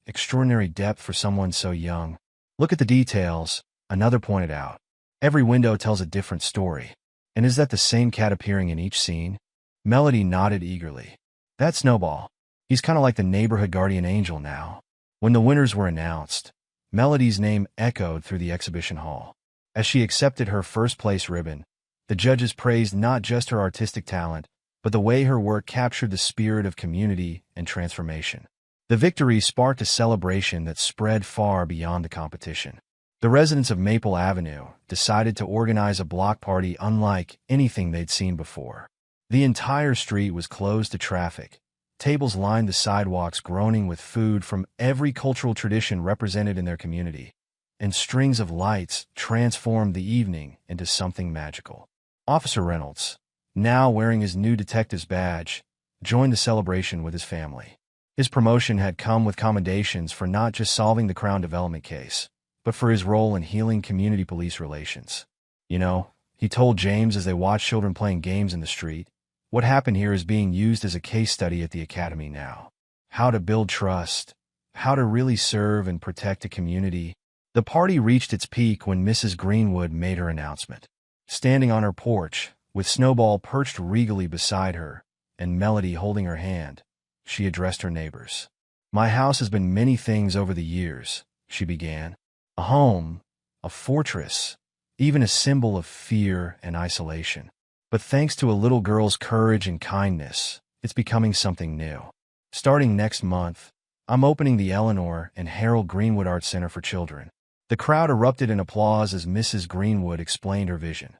Extraordinary depth for someone so young. Look at the details," another pointed out. "Every window tells a different story." "And is that the same cat appearing in each scene?" Melody nodded eagerly. "That's Snowball. He's kind of like the neighborhood guardian angel now." When the winners were announced, Melody's name echoed through the exhibition hall. As she accepted her first-place ribbon, the judges praised not just her artistic talent, but the way her work captured the spirit of community and transformation. The victory sparked a celebration that spread far beyond the competition. The residents of Maple Avenue decided to organize a block party unlike anything they'd seen before. The entire street was closed to traffic. Tables lined the sidewalks groaning with food from every cultural tradition represented in their community, and strings of lights transformed the evening into something magical. Officer Reynolds, now wearing his new detective's badge, joined the celebration with his family. His promotion had come with commendations for not just solving the Crown Development case, but for his role in healing community police relations. "You know," he told James as they watched children playing games in the street, "what happened here is being used as a case study at the academy now. How to build trust, how to really serve and protect a community." The party reached its peak when Mrs. Greenwood made her announcement. Standing on her porch, with Snowball perched regally beside her and Melody holding her hand, she addressed her neighbors. "My house has been many things over the years," she began. "A home, a fortress, even a symbol of fear and isolation. But thanks to a little girl's courage and kindness, it's becoming something new. Starting next month, I'm opening the Eleanor and Harold Greenwood Art Center for Children." The crowd erupted in applause as Mrs. Greenwood explained her vision.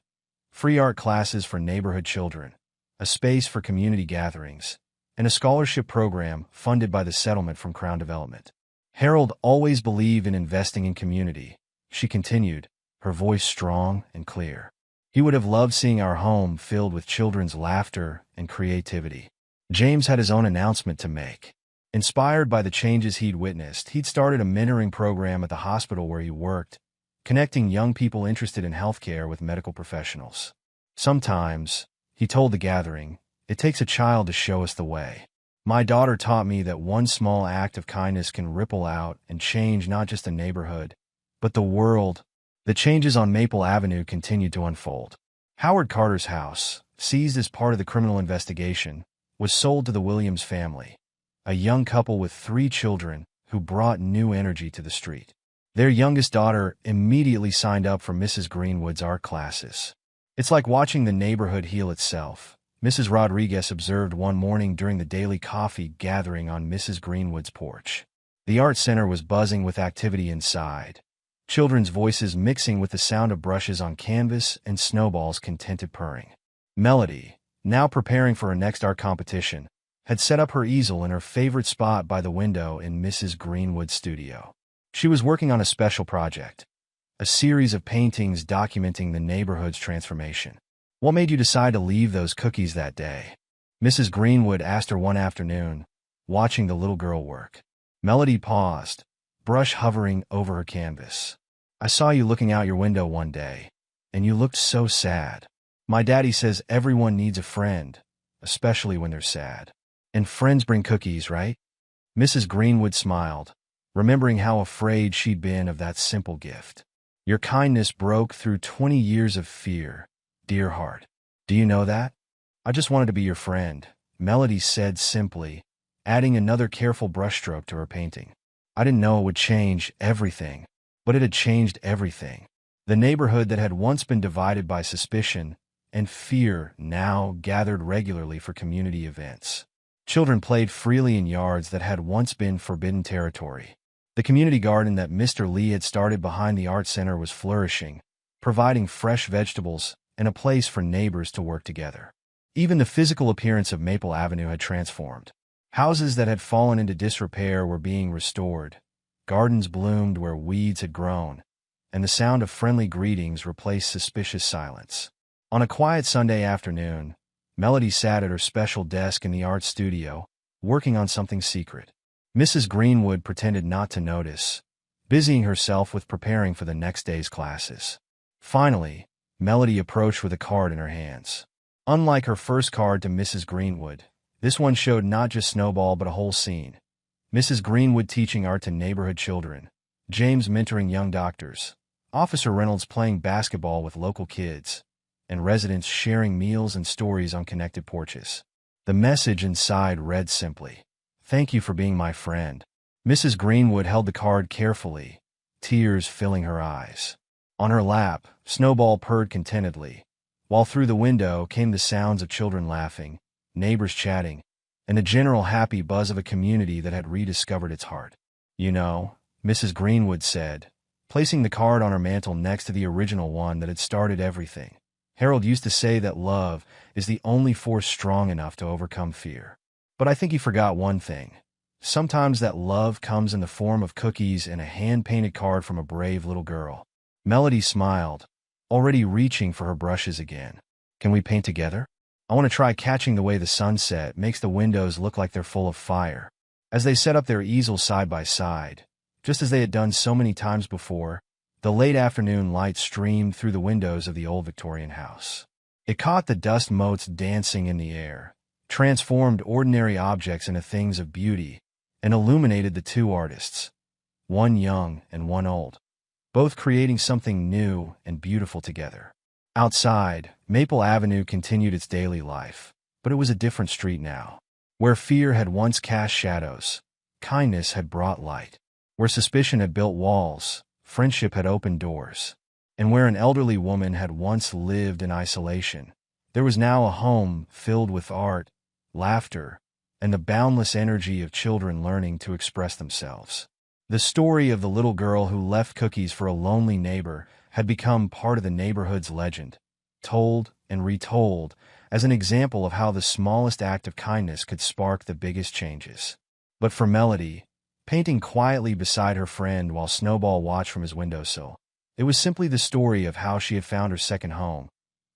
Free art classes for neighborhood children, a space for community gatherings, and a scholarship program funded by the settlement from Crown Development. "Harold always believed in investing in community," she continued, her voice strong and clear. "He would have loved seeing our home filled with children's laughter and creativity." James had his own announcement to make. Inspired by the changes he'd witnessed, he'd started a mentoring program at the hospital where he worked, connecting young people interested in healthcare with medical professionals. "Sometimes," he told the gathering, "it takes a child to show us the way. My daughter taught me that one small act of kindness can ripple out and change not just a neighborhood, but the world." The changes on Maple Avenue continued to unfold. Howard Carter's house, seized as part of the criminal investigation, was sold to the Williams family, a young couple with 3 children who brought new energy to the street. Their youngest daughter immediately signed up for Mrs. Greenwood's art classes. "It's like watching the neighborhood heal itself," Mrs. Rodriguez observed one morning during the daily coffee gathering on Mrs. Greenwood's porch. The art center was buzzing with activity inside, children's voices mixing with the sound of brushes on canvas and Snowball's contented purring. Melody, now preparing for her next art competition, had set up her easel in her favorite spot by the window in Mrs. Greenwood's studio. She was working on a special project, a series of paintings documenting the neighborhood's transformation. What made you decide to leave those cookies that day? Mrs. Greenwood asked her one afternoon, watching the little girl work. Melody paused, brush hovering over her canvas. I saw you looking out your window one day, and you looked so sad. My daddy says everyone needs a friend, especially when they're sad. And friends bring cookies, right? Mrs. Greenwood smiled, remembering how afraid she'd been of that simple gift. Your kindness broke through 20 years of fear, dear heart. Do you know that? I just wanted to be your friend, Melody said simply, adding another careful brushstroke to her painting. I didn't know it would change everything, but it had changed everything. The neighborhood that had once been divided by suspicion and fear now gathered regularly for community events. Children played freely in yards that had once been forbidden territory. The community garden that Mr. Lee had started behind the art center was flourishing, providing fresh vegetables and a place for neighbors to work together. Even the physical appearance of Maple Avenue had transformed. Houses that had fallen into disrepair were being restored, gardens bloomed where weeds had grown, and the sound of friendly greetings replaced suspicious silence. On a quiet Sunday afternoon, Melody sat at her special desk in the art studio, working on something secret. Mrs. Greenwood pretended not to notice, busying herself with preparing for the next day's classes. Finally, Melody approached with a card in her hands. Unlike her first card to Mrs. Greenwood, this one showed not just Snowball but a whole scene. Mrs. Greenwood teaching art to neighborhood children, James mentoring young doctors, Officer Reynolds playing basketball with local kids, and residents sharing meals and stories on connected porches. The message inside read simply, "Thank you for being my friend." Mrs. Greenwood held the card carefully, tears filling her eyes. On her lap, Snowball purred contentedly, while through the window came the sounds of children laughing, neighbors chatting, and the general happy buzz of a community that had rediscovered its heart. You know, Mrs. Greenwood said, placing the card on her mantel next to the original one that had started everything. Harold used to say that love is the only force strong enough to overcome fear. But I think he forgot one thing. Sometimes that love comes in the form of cookies and a hand-painted card from a brave little girl. Melody smiled, already reaching for her brushes again. Can we paint together? I want to try catching the way the sunset makes the windows look like they're full of fire. As they set up their easels side by side, just as they had done so many times before, the late afternoon light streamed through the windows of the old Victorian house. It caught the dust motes dancing in the air, transformed ordinary objects into things of beauty, and illuminated the two artists, one young and one old, both creating something new and beautiful together. Outside, Maple Avenue continued its daily life, but it was a different street now. Where fear had once cast shadows, kindness had brought light. Where suspicion had built walls, friendship had opened doors. And where an elderly woman had once lived in isolation, there was now a home filled with art, laughter, and the boundless energy of children learning to express themselves. The story of the little girl who left cookies for a lonely neighbor had become part of the neighborhood's legend, told and retold as an example of how the smallest act of kindness could spark the biggest changes. But for Melody, painting quietly beside her friend while Snowball watched from his windowsill, it was simply the story of how she had found her second home,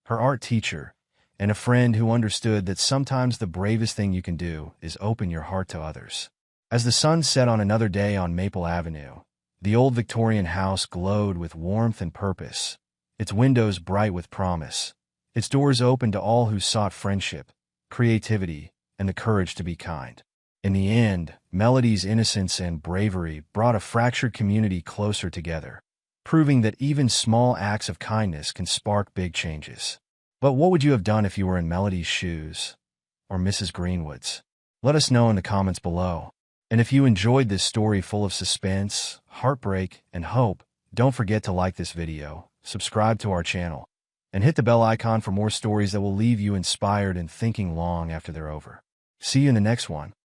her art teacher, and a friend who understood that sometimes the bravest thing you can do is open your heart to others. As the sun set on another day on Maple Avenue, the old Victorian house glowed with warmth and purpose, its windows bright with promise, its doors open to all who sought friendship, creativity, and the courage to be kind. In the end, Melody's innocence and bravery brought a fractured community closer together, proving that even small acts of kindness can spark big changes. But what would you have done if you were in Melody's shoes, or Mrs. Greenwood's? Let us know in the comments below. And if you enjoyed this story full of suspense, heartbreak, and hope, don't forget to like this video, subscribe to our channel, and hit the bell icon for more stories that will leave you inspired and thinking long after they're over. See you in the next one.